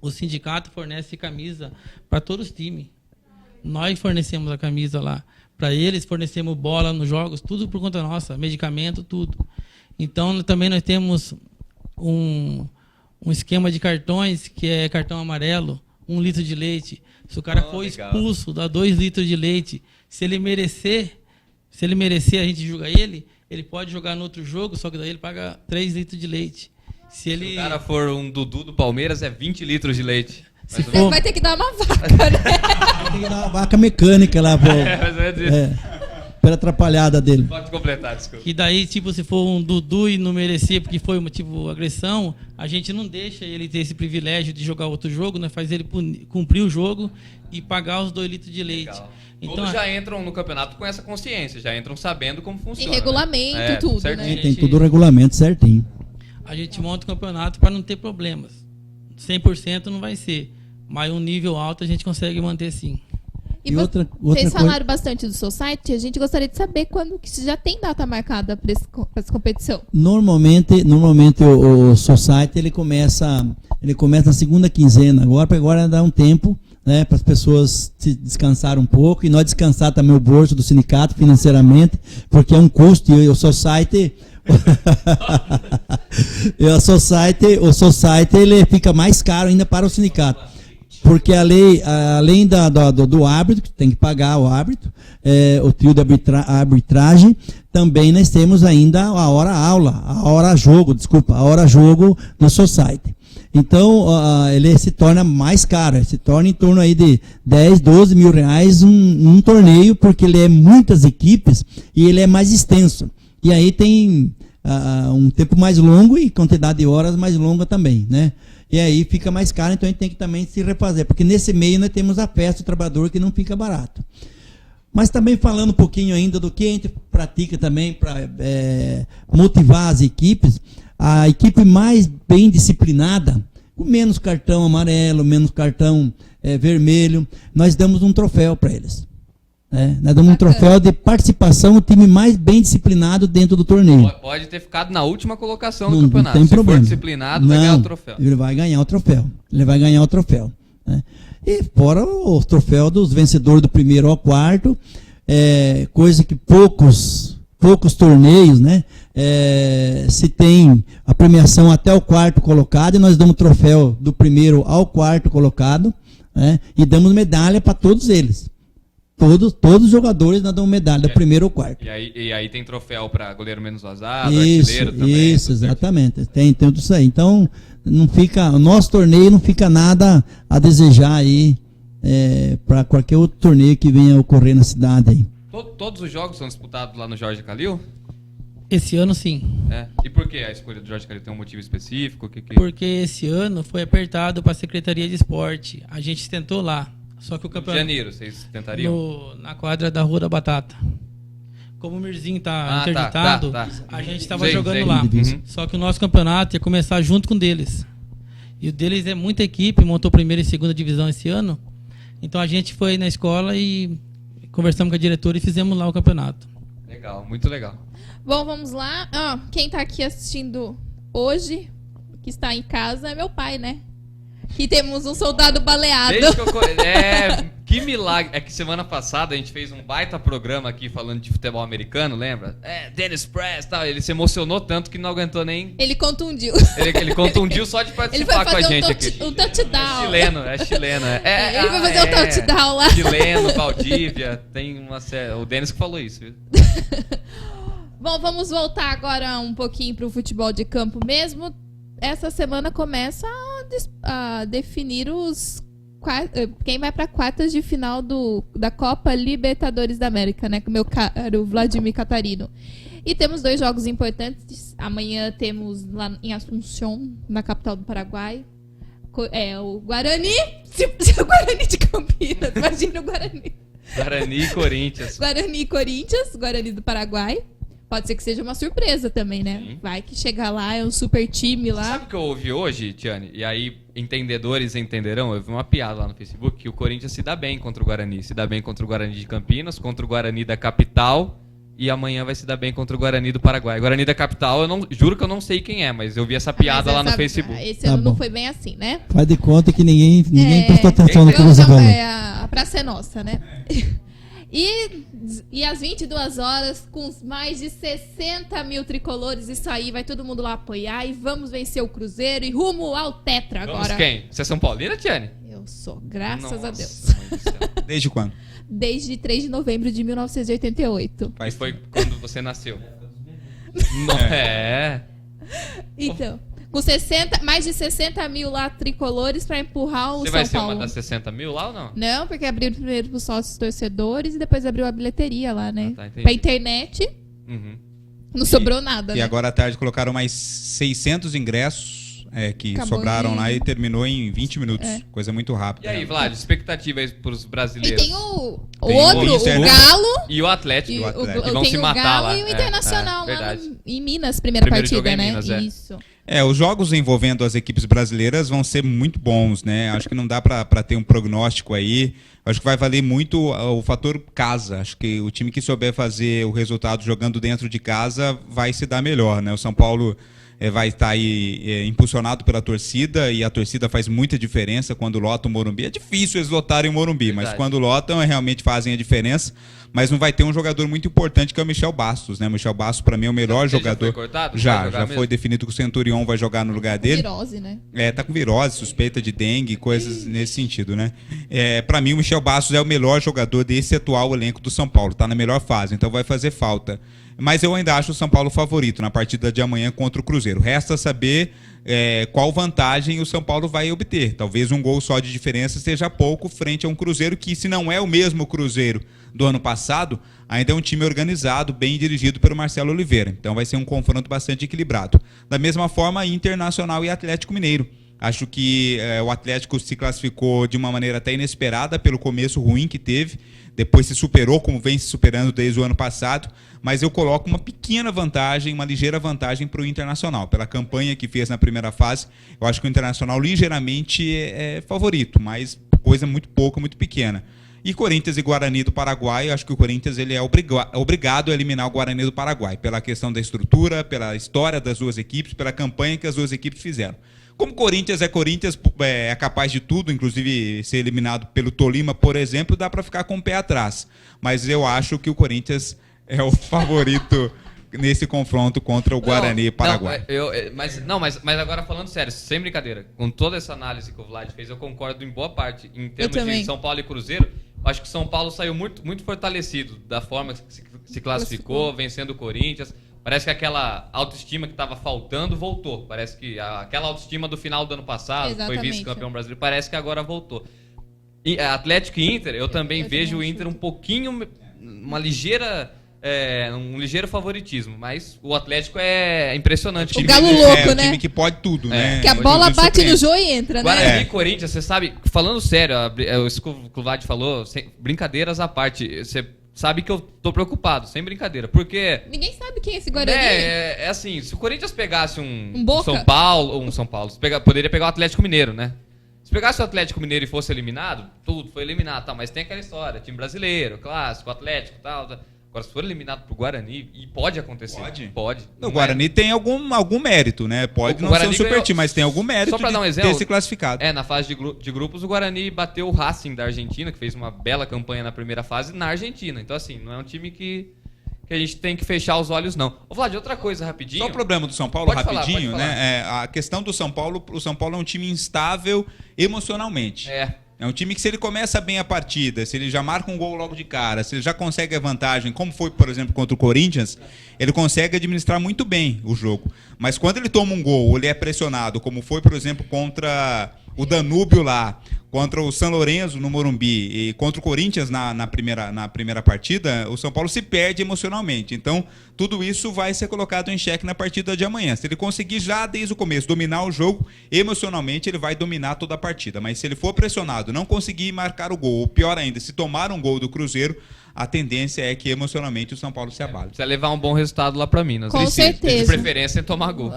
O sindicato fornece camisa para todos os times. Nós fornecemos a camisa lá para eles, fornecemos bola nos jogos, tudo por conta nossa, medicamento, tudo. Então, também nós temos um esquema de cartões, que é cartão amarelo, 1 litro de leite. Se o cara for expulso, dá 2 litros de leite. Se ele merecer, a gente julga ele pode jogar no outro jogo, só que daí ele paga 3 litros de leite. Se o cara for um Dudu do Palmeiras, é 20 litros de leite. Você vai ter que dar uma vaca, né? Vai ter que dar uma vaca mecânica lá, pela atrapalhada dele. Pode completar, desculpa. E daí, tipo, se for um Dudu e não merecer, porque foi uma agressão, a gente não deixa ele ter esse privilégio de jogar outro jogo, né? Faz ele cumprir o jogo e pagar os 2 litros de leite. Legal. Então, todos já entram no campeonato com essa consciência, já entram sabendo como funciona. Tem regulamento, né? tudo, certinho. né? Tem tudo o regulamento certinho. A gente monta o campeonato para não ter problemas. 100% não vai ser, mas um nível alto a gente consegue manter sim. E outra vocês falaram coisa... bastante do Society, a gente gostaria de saber quando que já tem data marcada para essa competição. Normalmente o Society ele começa na segunda quinzena. Agora dá um tempo, né, para as pessoas se descansar um pouco e nós descansar também o bolso do sindicato financeiramente, porque é um custo e o Society o Society ele fica mais caro ainda para o sindicato. Porque além do árbitro, que tem que pagar o árbitro, o trio de arbitragem, também nós temos ainda a hora jogo no Society. Então, ele se torna mais caro, se torna em torno aí de 10, 12 mil reais um torneio, porque ele é muitas equipes e ele é mais extenso. E aí tem um tempo mais longo e quantidade de horas mais longa também, né? E aí fica mais caro, então a gente tem que também se refazer, porque nesse meio nós temos a festa do trabalhador que não fica barato. Mas também falando um pouquinho ainda do que a gente pratica também para motivar as equipes, a equipe mais bem disciplinada, com menos cartão amarelo, menos cartão vermelho, nós damos um troféu para eles. Nós damos um troféu de participação, o time mais bem disciplinado dentro do torneio. Pode ter ficado na última colocação do campeonato. Não tem Se problema. for disciplinado, vai ganhar o troféu. Ele vai ganhar o troféu. Né? E fora o troféu dos vencedores do primeiro ao quarto, coisa que poucos torneios, né? Se tem a premiação até o quarto colocado, e nós damos troféu do primeiro ao quarto colocado, né? E damos medalha para todos eles. Todos os jogadores nós damos medalha, do primeiro ao quarto. E aí tem troféu para goleiro menos vazado, artilheiro também. Isso, exatamente. Tem tudo isso aí. Então, o nosso torneio não fica nada a desejar aí para qualquer outro torneio que venha a ocorrer na cidade aí. Todos os jogos são disputados lá no Jorge Calil? Esse ano, sim. É. E por que a escolha do Jorge Calil? Tem um motivo específico? Porque esse ano foi apertado para a Secretaria de Esporte. A gente tentou lá. Só que o campeonato... Janeiro, vocês tentariam? Na quadra da Rua da Batata. Como o Mirzinho tá interditado, a gente estava jogando lá. Uhum. Só que o nosso campeonato ia começar junto com o deles. E o deles é muita equipe, montou primeira e segunda divisão esse ano. Então a gente foi na escola e conversamos com a diretora e fizemos lá o campeonato. Legal, muito legal. Bom, vamos lá. Quem tá aqui assistindo hoje, que está em casa, é meu pai, né? Que temos um soldado baleado. Que milagre. É que semana passada a gente fez um baita programa aqui falando de futebol americano, lembra? Dennis Press e tal. Ele se emocionou tanto que não aguentou nem... Ele contundiu. Ele contundiu só de participar com a gente aqui. Um touchdown. É chileno. Ele vai fazer um touchdown lá. Chileno, Valdívia. Tem uma série... O Dennis que falou isso, viu? Bom, vamos voltar agora um pouquinho pro futebol de campo mesmo. Essa semana começa a definir quem vai para quartas de final da Copa Libertadores da América, né? Com o meu caro Vladimir Catarino. E temos 2 jogos importantes. Amanhã temos lá em Assunção, na capital do Paraguai, o Guarani. O Guarani de Campinas, imagina o Guarani. Guarani e Corinthians. Guarani e Corinthians, Guarani do Paraguai. Pode ser que seja uma surpresa também, né? Sim. Vai que chegar lá, é um super time lá. Sabe o que eu ouvi hoje, Tiane? E aí, entendedores entenderão. Eu vi uma piada lá no Facebook que o Corinthians se dá bem contra o Guarani. Se dá bem contra o Guarani de Campinas, contra o Guarani da capital. E amanhã vai se dar bem contra o Guarani do Paraguai. Guarani da capital, juro que eu não sei quem é, mas eu vi essa piada lá no Facebook. Esse ano não foi bem assim, né? Faz de conta que ninguém prestou atenção no que você falou. A praça é nossa, né? E às 22 horas, com mais de 60 mil tricolores, isso aí, vai todo mundo lá apoiar e vamos vencer o Cruzeiro e rumo ao Tetra agora. Vamos quem? Você é São Paulina, Tiane? Eu sou, graças a Deus. Mãe do céu. Desde quando? Desde 3 de novembro de 1988. Mas foi quando você nasceu. Não, Então, com mais de 60 mil lá tricolores pra empurrar o São Paulo. Você vai ser uma das 60 mil lá ou não? Não, porque abriram primeiro pros sócios torcedores e depois abriu a bilheteria lá, né? Tá, entendi. Pra internet, não sobrou nada, E né? agora à tarde colocaram mais 600 ingressos que Acabou sobraram em- lá e terminou em 20 minutos. É. Coisa muito E rápida. aí, Vlad, expectativa aí pros E brasileiros? tem o Tem outro, o o Inter, né? Galo. E o Atlético. E o Atlético. Que vão tem se o matar Galo lá. e o Internacional lá verdade. em Minas, primeira Primeiro jogo partida, é em né? Minas, é. Isso. Os jogos envolvendo as equipes brasileiras vão ser muito bons, né? Acho que não dá para ter um prognóstico aí. Acho que vai valer muito o fator casa. Acho que o time que souber fazer o resultado jogando dentro de casa vai se dar melhor, né? O São Paulo vai estar aí impulsionado pela torcida e a torcida faz muita diferença quando lota o Morumbi. É difícil eles lotarem o Morumbi, Verdade. mas quando lotam realmente fazem a diferença. Mas não vai ter um jogador muito importante que é o Michel Bastos, né? O Michel Bastos para mim é o melhor Ele já jogador. foi cortado? Vai Já jogar foi mesmo? definido que o Centurion vai jogar no lugar dele. Virose, né? Tá com virose, suspeita de dengue, coisas nesse sentido, né? Para mim, o Michel Bastos é o melhor jogador desse atual elenco do São Paulo. Tá na melhor fase, então vai fazer falta. Mas eu ainda acho o São Paulo favorito na partida de amanhã contra o Cruzeiro. Resta saber qual vantagem o São Paulo vai obter. Talvez um gol só de diferença seja pouco frente a um Cruzeiro que, se não é o mesmo Cruzeiro do ano passado, ainda é um time organizado, bem dirigido pelo Marcelo Oliveira. Então vai ser um confronto bastante equilibrado. Da mesma forma, Internacional e Atlético Mineiro. Acho que o Atlético se classificou de uma maneira até inesperada pelo começo ruim que teve. Depois se superou, como vem se superando desde o ano passado. Mas eu coloco uma pequena vantagem, uma ligeira vantagem para o Internacional. Pela campanha que fez na primeira fase, eu acho que o Internacional ligeiramente é favorito, mas coisa muito pouca, muito pequena. E Corinthians e Guarani do Paraguai, eu acho que o Corinthians ele é obrigado a eliminar o Guarani do Paraguai, pela questão da estrutura, pela história das duas equipes, pela campanha que as duas equipes fizeram. Como Corinthians, é capaz de tudo, inclusive ser eliminado pelo Tolima, por exemplo, dá para ficar com o pé atrás. Mas eu acho que o Corinthians é o favorito nesse confronto contra o Guarani Paraguai. Mas agora falando sério, sem brincadeira, com toda essa análise que o Vlad fez, eu concordo em boa parte. Em termos de São Paulo e Cruzeiro, acho que o São Paulo saiu muito, muito fortalecido da forma que se classificou, vencendo o Corinthians. Parece que aquela autoestima que estava faltando voltou. Parece que aquela autoestima do final do ano passado, que foi Exatamente. vice-campeão brasileiro, parece que agora voltou. Atlético e Inter, eu também Eu vejo o também Inter acho. um pouquinho, um ligeiro favoritismo, mas o Atlético é impressionante. O Galo louco, é, né? time que pode tudo, né? Que a Hoje bola em dia bate no surpreende. jogo e entra, né? Guarani e Corinthians, você sabe, falando sério, isso que o Cluvade falou, brincadeiras à parte, você sabe que eu tô preocupado, sem brincadeira, porque... Ninguém sabe quem é esse Guarani. É assim, se o Corinthians pegasse um Boca? São Paulo, poderia pegar o Atlético Mineiro, né? Se pegasse o Atlético Mineiro e fosse eliminado, tudo foi eliminado, tá, mas tem aquela história, time brasileiro, clássico, Atlético e tal. Agora, se for eliminado pro Guarani, e pode acontecer. Pode. O Guarani tem algum mérito, né? Pode O não Guarani ser um super ganhou- time, mas tem algum mérito Só pra de dar um exemplo, ter se classificado. Na fase de grupos, o Guarani bateu o Racing da Argentina, que fez uma bela campanha na primeira fase, na Argentina. Então, assim, não é um time que a gente tem que fechar os olhos, não. Ô, Vlad, outra coisa, rapidinho. Só o problema do São Paulo, Pode falar, rapidinho, pode falar. né? A questão do São Paulo, o São Paulo é um time instável emocionalmente. É um time que, se ele começa bem a partida, se ele já marca um gol logo de cara, se ele já consegue a vantagem, como foi, por exemplo, contra o Corinthians, ele consegue administrar muito bem o jogo. Mas quando ele toma um gol, ele é pressionado, como foi, por exemplo, contra o Danúbio lá, contra o São Lourenço no Morumbi e contra o Corinthians na primeira partida, o São Paulo se perde emocionalmente. Então, tudo isso vai ser colocado em xeque na partida de amanhã. Se ele conseguir já desde o começo dominar o jogo, emocionalmente ele vai dominar toda a partida. Mas se ele for pressionado, não conseguir marcar o gol, ou pior ainda, se tomar um gol do Cruzeiro, a tendência é que emocionalmente o São Paulo se abale. Precisa levar um bom resultado lá pra Minas. Com Precisa. certeza. De preferência, tomar gol.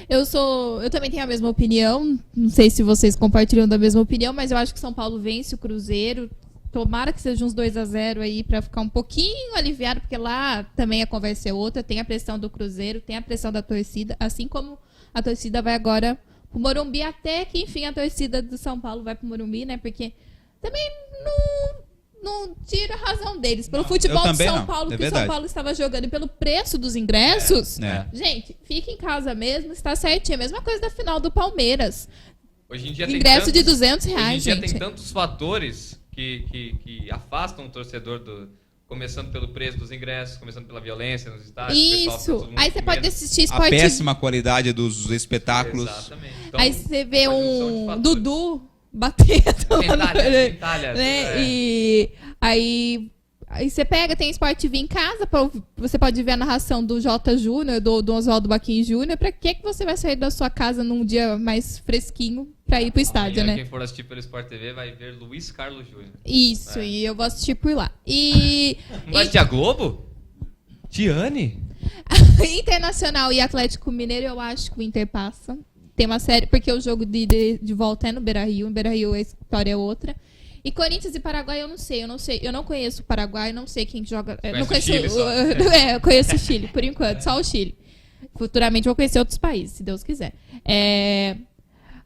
Eu também tenho a mesma opinião. Não sei se vocês compartilham da mesma opinião, mas eu acho que o São Paulo vence o Cruzeiro. Tomara que seja uns 2-0 aí pra ficar um pouquinho aliviado, porque lá também a conversa é outra. Tem a pressão do Cruzeiro, tem a pressão da torcida, assim como a torcida vai agora pro Morumbi, até que enfim a torcida do São Paulo vai pro Morumbi, né? Porque também não tira a razão deles. Pelo futebol do também São não, Paulo, é que o São verdade. Paulo estava jogando, e pelo preço dos ingressos, É. gente, fica em casa mesmo, está certinho. A mesma coisa da final do Palmeiras. Hoje em dia Ingresso de R$200, Hoje em dia gente. tem tantos fatores que afastam o torcedor começando pelo preço dos ingressos, começando pela violência nos estádios. o pessoal fica todo Isso. mundo Aí você com pode medo. assistir A esporte. péssima qualidade dos espetáculos. Exatamente. Então, Aí você vê uma junção de um fatores. Dudu batendo. Itália, Né? E aí você pega, tem Sport TV em casa, você pode ver a narração do J. Júnior, do Oswaldo Baquim Júnior. Pra que você vai sair da sua casa num dia mais fresquinho pra ir pro estádio, amanhã, né? Quem for assistir pelo Sport TV vai ver Luiz Carlos Júnior. Isso, e eu vou assistir por lá. E Não vai assistir a Globo? Tiane? Internacional e Atlético Mineiro, eu acho que o Inter passa. Tem uma série, porque o jogo de volta é no Beira-Rio. Em Beira-Rio a história é outra. E Corinthians e Paraguai eu não sei. Eu não conheço o Paraguai, não sei quem joga. Não Conhece conheço o Chile só. eu conheço o Chile, por enquanto, só o Chile. Futuramente vou conhecer outros países, se Deus quiser.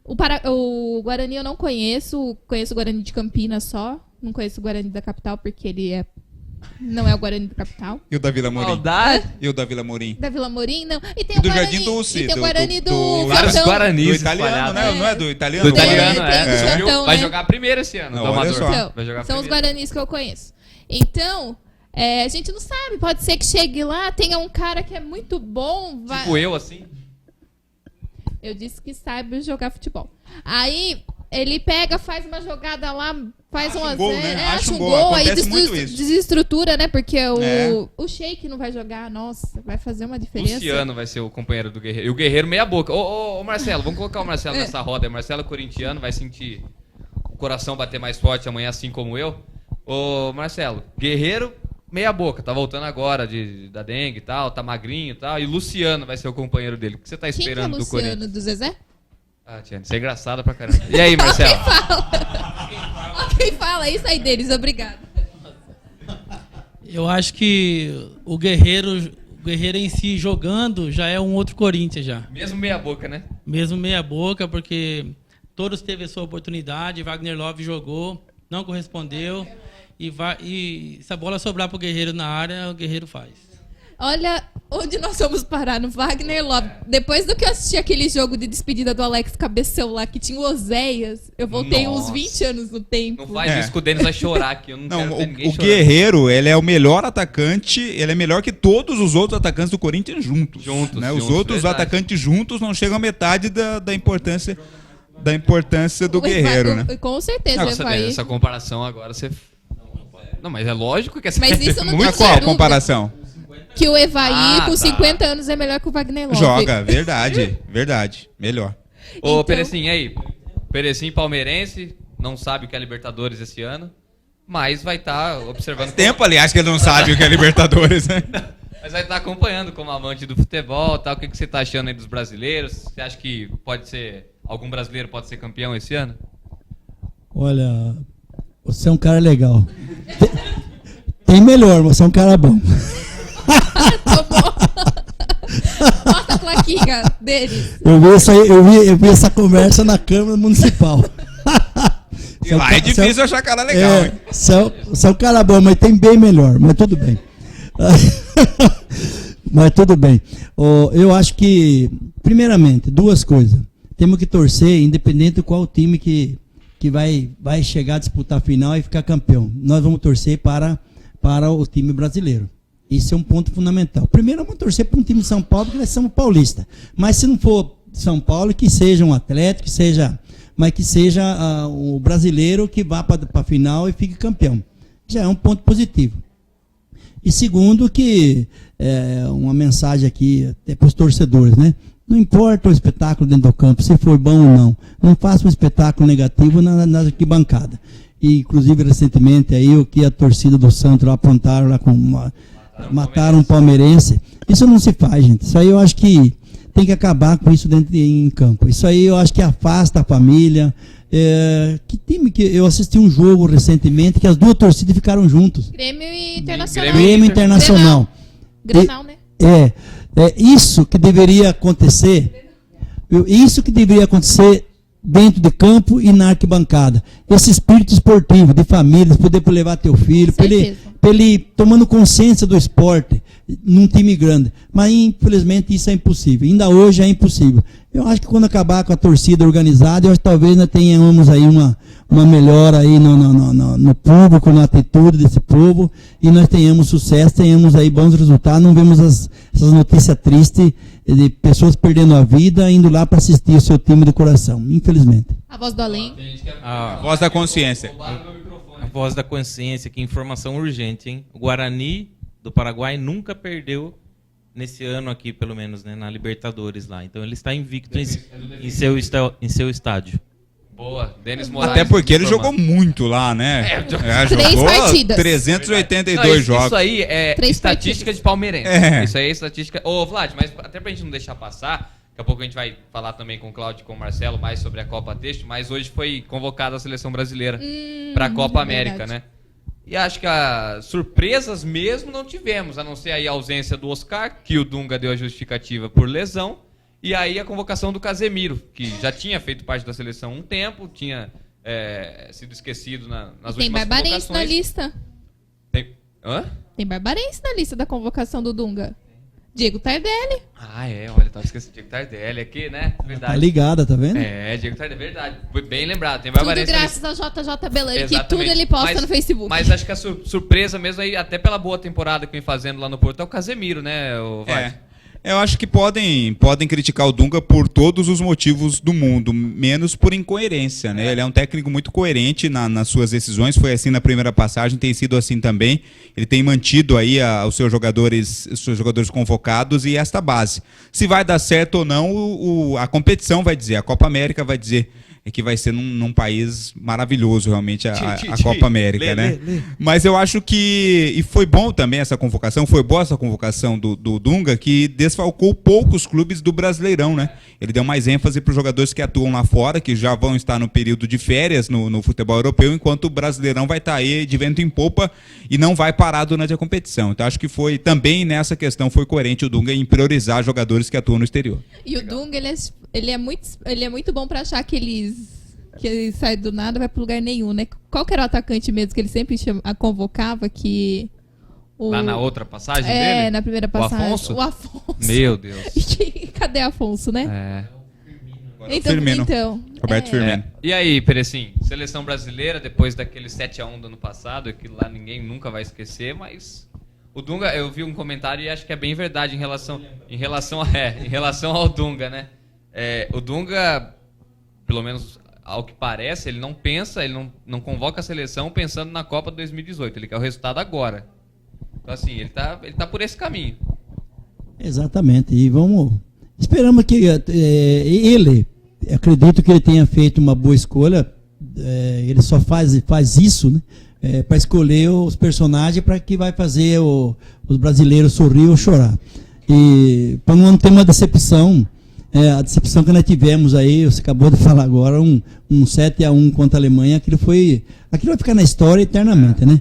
O Guarani eu não conheço o Guarani de Campinas só. Não conheço o Guarani da capital, porque ele não é o Guarani da capital. E o da Vila Morim? Maldade. E o da Vila Morim? Da Vila Morim, não. E tem E o do Guarani, Jardim Dulce, e tem o do- Guarani do- do Vários Fantão. Guaranis Do italiano, espalhados. né? É. Não é do italiano? Do italiano, tem é. do Você viu? Fantão, Vai né? jogar primeiro esse ano. Não, do olha Amador. só. Então, Vai jogar são os primeiro. Guaranis que eu conheço. Então, a gente não sabe. Pode ser que chegue lá, tenha um cara que é muito bom. Tipo eu, assim. Eu disse que sabe jogar futebol. Aí ele pega, faz uma jogada lá, faz Acha um um gol, a zero, né? acha Acha um um gol. gol, aí Acontece muito isso. desestrutura, né? Porque É. o Sheik não vai jogar. Nossa, vai fazer uma diferença. Luciano vai ser o companheiro do Guerreiro. E o Guerreiro meia boca. Ô, Marcelo, vamos colocar o Marcelo nessa roda. O Marcelo é corintiano, vai sentir o coração bater mais forte amanhã, assim como eu. Ô, Marcelo, Guerreiro meia boca. Tá voltando agora da dengue e tal, tá magrinho e tal. E Luciano vai ser o companheiro dele. O que você tá Quem que é esperando do Luciano? Corinthians? Do Zezé? Ah, Tiane, você é engraçada pra caramba. E aí, Marcelo? Quem fala? É isso aí deles, obrigado. Eu acho que o Guerreiro em si jogando já é um outro Corinthians já. Mesmo meia boca, né? Mesmo meia boca, porque todos teve a sua oportunidade, Wagner Love jogou, não correspondeu, e se a bola sobrar pro Guerreiro na área, o Guerreiro faz. Olha onde nós vamos parar, no Wagner Love. Depois do que eu assisti aquele jogo de despedida do Alex Cabecão lá, que tinha o Oséias, eu voltei uns Nossa. 20 anos no tempo. Não faz É. isso que o Denis vai chorar aqui. Eu não, Não, quero ver ninguém o chorando. Guerreiro, ele é o melhor atacante, ele é melhor que todos os outros atacantes do Corinthians juntos. Juntos, né? Os juntos, outros verdade. atacantes juntos não chegam à metade da importância da importância do guerreiro, né? Com certeza, Não, o Evair. essa comparação agora você... Não, mas é lógico que essa... Mas isso não Mas tem qual a dúvida. comparação? Que o Evair, com tá. 50 anos, é melhor que o Wagner Love. Joga, verdade. Melhor. Ô, Então- Perecim, e aí? Perecim palmeirense, não sabe o que é Libertadores esse ano, mas vai estar observando... Faz tempo, aliás, que ele não sabe o que é Libertadores, né? Mas vai estar acompanhando como amante do futebol, tal. O que você está achando aí dos brasileiros? Você acha que pode ser... Algum brasileiro pode ser campeão esse ano? Olha, você é um cara legal. Tem melhor, mas você é um cara bom. Bota a plaquinha deles. Eu vi essa conversa na Câmara Municipal. E lá é difícil achar cara legal, hein? Você é um cara bom, mas tem bem melhor, mas tudo bem. Mas tudo bem. Eu acho que, primeiramente, duas coisas. Temos que torcer, independente de qual time que vai chegar a disputar a final e ficar campeão. Nós vamos torcer para o time brasileiro. Isso é um ponto fundamental. Primeiro, vamos torcer para um time de São Paulo, porque nós somos paulistas. Mas se não for São Paulo, que seja um Atlético, mas que seja o brasileiro que vá para a final e fique campeão. Já é um ponto positivo. E segundo, que uma mensagem aqui até para os torcedores, né? Não importa o espetáculo dentro do campo, se for bom ou não. Não faça um espetáculo negativo na arquibancada. E, inclusive, recentemente, aí, o que a torcida do Santos lá aprontaram lá mataram um palmeirense. Isso não se faz, gente. Isso aí eu acho que tem que acabar com isso dentro em campo. Isso aí eu acho que afasta a família. Que time que eu assisti um jogo recentemente que as duas torcidas ficaram juntos. Grêmio e Internacional. Grêmio Internacional. Grenal, né? É isso que deveria acontecer. Isso que deveria acontecer dentro de campo e na arquibancada. Esse espírito esportivo, de família, de poder levar teu filho, para ele tomando consciência do esporte num time grande. Mas, infelizmente, isso é impossível. Ainda hoje é impossível. Eu acho que quando acabar com a torcida organizada, eu acho que talvez nós tenhamos aí uma melhora aí no público, na atitude desse povo, e nós tenhamos sucesso, tenhamos aí bons resultados, não vemos essas notícias tristes de pessoas perdendo a vida, indo lá para assistir o seu time de coração, infelizmente. A voz do além. Voz da consciência. A voz da consciência, que informação urgente, hein? O Guarani do Paraguai nunca perdeu nesse ano aqui, pelo menos, né, na Libertadores lá. Então ele está invicto em seu estádio. Boa, Denis Moraes. Até porque ele jogou muito lá, né? Três Jogou partidas. 382 jogos. Isso aí é Três estatística partidas. de palmeirense. É. Isso aí é estatística... Ô, Vlad, mas até pra gente não deixar passar, daqui a pouco a gente vai falar também com o Cláudio e com o Marcelo mais sobre a Copa Texto, mas hoje foi convocada a seleção brasileira para a Copa América, verdade. né? E acho que as surpresas mesmo não tivemos, a não ser aí a ausência do Oscar, que o Dunga deu a justificativa por lesão, e aí a convocação do Casemiro, que já tinha feito parte da seleção um tempo, tinha sido esquecido nas Tem últimas barbarense convocações. na lista. Hã? Tem barbarense na lista da convocação do Dunga. Diego Tardelli. Ah, olha, tava esquecendo Diego Tardelli aqui, né? Verdade. Tá ligada, tá vendo? Diego Tardelli, verdade. Foi bem lembrado. Tem Tudo barbarense na lista. graças a JJ Belani, que Exatamente. tudo ele posta Mas- no Facebook. Mas acho que a surpresa mesmo aí, até pela boa temporada que vem fazendo lá no Porto, é o Casemiro, né, o Vlad? Eu acho que podem criticar o Dunga por todos os motivos do mundo, menos por incoerência, né? Ele é um técnico muito coerente nas suas decisões, foi assim na primeira passagem, tem sido assim também. Ele tem mantido aí os seus jogadores convocados e esta base. Se vai dar certo ou não, a competição vai dizer, a Copa América vai dizer que vai ser num país maravilhoso realmente a Copa América, né? Mas eu acho que, e foi bom também essa convocação, foi boa essa convocação do Dunga, que desfalcou poucos clubes do Brasileirão, né? Ele deu mais ênfase para os jogadores que atuam lá fora, que já vão estar no período de férias no futebol europeu, enquanto o Brasileirão vai estar aí de vento em popa e não vai parar durante a competição. Então acho que foi também nessa questão foi coerente o Dunga em priorizar jogadores que atuam no exterior. E o Dunga, ele é muito bom pra achar que ele sai do nada e vai pro lugar nenhum, né? Qual que era o atacante mesmo que ele sempre convocava que... Lá na outra passagem dele? na primeira passagem. Afonso? O Afonso. Meu Deus. Cadê Afonso, né? Firmino. Roberto Firmino. E aí, Perecim, seleção brasileira, depois daquele 7-1 do ano passado, que lá ninguém nunca vai esquecer, mas o Dunga, eu vi um comentário e acho que é bem verdade em relação ao Dunga, né? O Dunga pelo menos ao que parece, ele não pensa, ele não convoca a seleção pensando na Copa de 2018. Ele quer o resultado agora. Então, assim, ele tá por esse caminho. Exatamente. E esperamos que ele, acredito que ele tenha feito uma boa escolha. Ele só faz isso, né? Para escolher os personagens para que vai fazer os brasileiros sorrir ou chorar. E para não ter uma decepção, a decepção que nós tivemos aí, você acabou de falar agora, um 7-1 contra a Alemanha, aquilo vai ficar na história eternamente, né?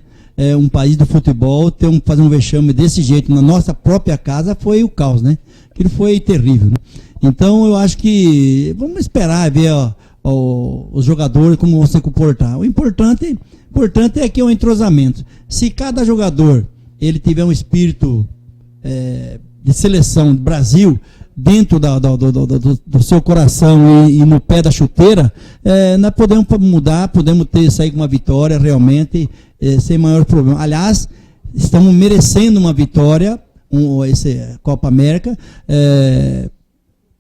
Um país do futebol fazer um vexame desse jeito na nossa própria casa foi o caos, né? Aquilo foi terrível, né? Então eu acho que vamos esperar ver os jogadores como vão se comportar. O importante é que é um entrosamento. Se cada jogador ele tiver um espírito de seleção do Brasil dentro do seu coração e no pé da chuteira, nós podemos mudar, podemos sair com uma vitória realmente sem maior problema. Aliás, estamos merecendo uma vitória, essa Copa América,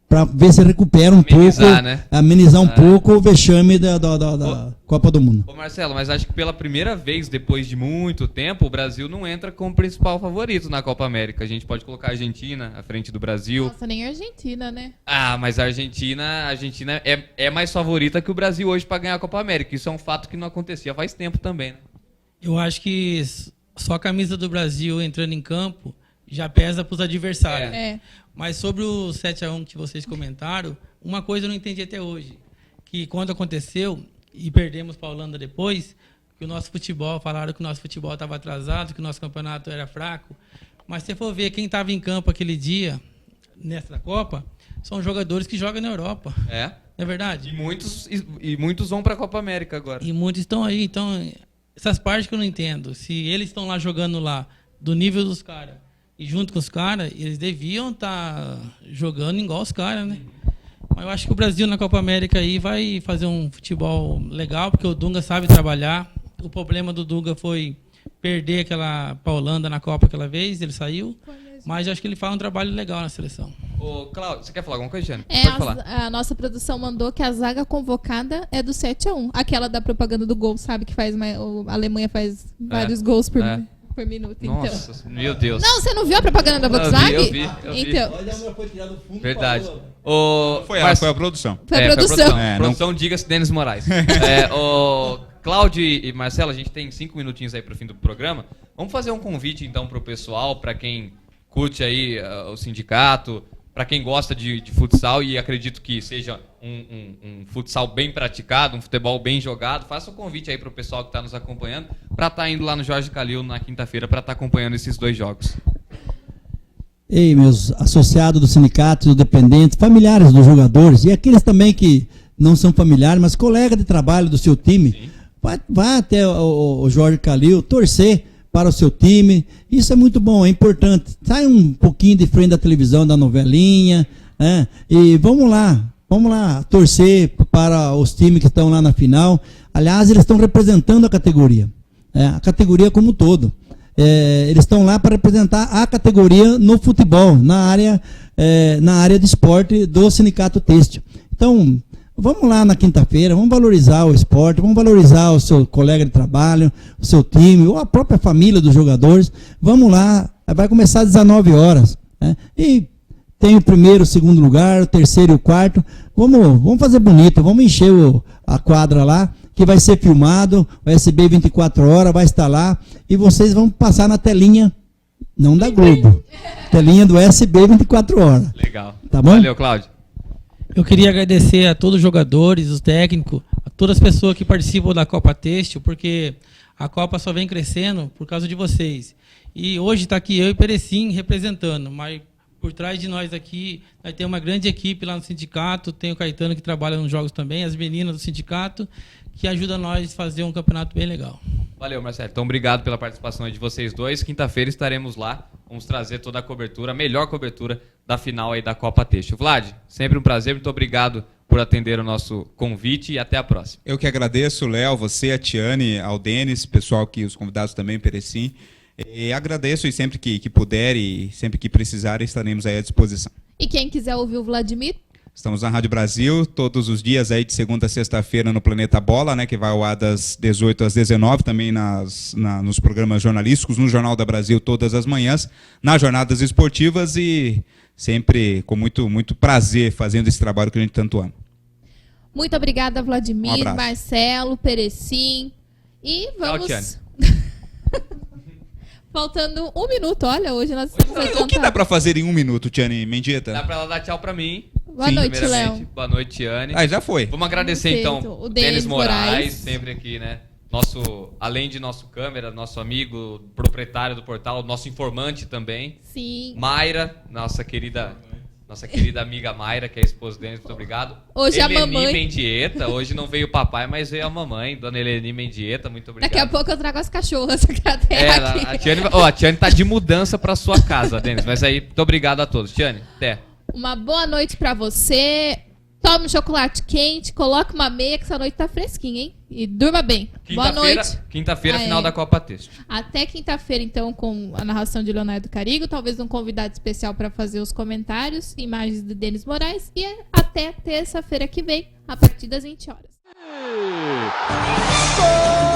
para ver se recupera amenizar um pouco o vexame da Copa do Mundo. Ô Marcelo, mas acho que pela primeira vez, depois de muito tempo, o Brasil não entra como principal favorito na Copa América. A gente pode colocar a Argentina à frente do Brasil. Nossa, nem a Argentina, né? Ah, mas a Argentina é mais favorita que o Brasil hoje para ganhar a Copa América. Isso é um fato que não acontecia faz tempo também, né? Eu acho que só a camisa do Brasil entrando em campo já pesa para os adversários. Mas sobre o 7-1 que vocês comentaram, uma coisa eu não entendi até hoje. Que quando aconteceu e perdemos para a Holanda depois, que o nosso futebol, falaram que o nosso futebol estava atrasado, que o nosso campeonato era fraco. Mas se for ver quem estava em campo aquele dia, nessa Copa, são jogadores que jogam na Europa. Não é verdade? E muitos vão para a Copa América agora. E muitos estão aí. Então, essas partes que eu não entendo. Se eles estão lá jogando lá, do nível dos caras, e junto com os caras, eles deviam estar jogando igual os caras, né? Mas eu acho que o Brasil na Copa América aí vai fazer um futebol legal, porque o Dunga sabe trabalhar. O problema do Dunga foi perder pra Holanda na Copa aquela vez, ele saiu. Mas eu acho que ele faz um trabalho legal na seleção. Ô, Cláudio, você quer falar alguma coisa, Jane? Pode falar. A nossa produção mandou que a zaga convocada é do 7-1. Aquela da propaganda do gol, sabe? Que a Alemanha faz vários gols por minuto. Nossa, então. Meu Deus. Não, você não viu a propaganda da Volkswagen? Eu vi. Então. Verdade. Foi a produção. Foi a produção. Produção, diga-se Denis Moraes. Cláudio e Marcelo, a gente tem 5 minutinhos aí para o fim do programa. Vamos fazer um convite, então, para o pessoal, para quem curte aí o sindicato, para quem gosta de futsal e acredito que seja um futsal bem praticado, um futebol bem jogado. Faça um convite aí para o pessoal que está nos acompanhando para estar indo lá no Jorge Calil na quinta-feira para estar acompanhando esses 2 jogos. Ei, meus associados do sindicato, dos dependentes, familiares dos jogadores e aqueles também que não são familiares, mas colegas de trabalho do seu time, vá até o Jorge Calil torcer para o seu time. Isso é muito bom, é importante. Sai um pouquinho de frente da televisão, da novelinha, né? E vamos lá torcer para os times que estão lá na final. Aliás, eles estão representando a categoria como um todo. Eles estão lá para representar a categoria no futebol, na área de esporte do Sindicato Têxtil. Então, vamos lá na quinta-feira, vamos valorizar o esporte, vamos valorizar o seu colega de trabalho, o seu time, ou a própria família dos jogadores. Vamos lá, vai começar às 19 horas. Né? E tem o primeiro, o segundo lugar, o terceiro e o quarto. Vamos fazer bonito, vamos encher a quadra lá, que vai ser filmado, o SB 24 horas vai estar lá, e vocês vão passar na telinha, não da Globo, telinha do SB 24 horas. Legal. Tá bom? Valeu, Cláudio. Eu queria agradecer a todos os jogadores, os técnicos, a todas as pessoas que participam da Copa Têxtil, porque a Copa só vem crescendo por causa de vocês. E hoje está aqui eu e Perecim representando, mas por trás de nós aqui, nós temos uma grande equipe lá no sindicato, tem o Caetano que trabalha nos jogos também, as meninas do sindicato, que ajudam nós a fazer um campeonato bem legal. Valeu, Marcelo. Então, obrigado pela participação de vocês dois. Quinta-feira estaremos lá. Vamos trazer toda a cobertura, a melhor cobertura da final aí da Copa Têxtil. Vlad, sempre um prazer. Muito obrigado por atender o nosso convite e até a próxima. Eu que agradeço, Léo, você, a Tiane, ao Denis, pessoal que os convidados também, Perecim. E agradeço e sempre que puder e sempre que precisar estaremos aí à disposição. E quem quiser ouvir o Vladimir? Estamos na Rádio Brasil, todos os dias aí de segunda a sexta-feira no Planeta Bola, né, que vai ao ar das 18 às 19, também nos programas jornalísticos, no Jornal da Brasil todas as manhãs, nas jornadas esportivas e sempre com muito, muito prazer fazendo esse trabalho que a gente tanto ama. Muito obrigada, Um Vladimir, abraço. Marcelo, Perecim. E vamos... Tiane. Faltando 1 minuto, olha, hoje nós estamos O que adiantados. dá para fazer em 1 minuto, Tiane Mendieta? Dá pra ela dar tchau pra mim. Boa Sim, noite, primeiramente. Léo. Boa noite, Tiane. Ah, já foi. Vamos agradecer, Perfeito. então, O Denis Denis Moraes, Moraes. sempre aqui, né? Além de nosso câmera, nosso amigo, proprietário do portal, nosso informante também. Sim. Mayra, nossa querida amiga Mayra, que é a esposa dele, muito obrigado. Hoje a Eleni mamãe. Mendieta, hoje não veio o papai, mas veio a mamãe, dona Eleni Mendieta, muito obrigado. Daqui a pouco eu trago as cachorras até aqui. A Tiane tá de mudança pra sua casa, Denis, mas aí, muito obrigado a todos. Tiane, até. Uma boa noite pra você. Tome um chocolate quente, coloque uma meia que essa noite tá fresquinha, hein? E durma bem. Boa noite. Quinta-feira, Ah, final é. da Copa Texto. Até quinta-feira, então, com a narração de Leonardo Carigo, talvez um convidado especial para fazer os comentários, imagens do Denis Moraes, e até terça-feira que vem, a partir das 20 horas. Gol!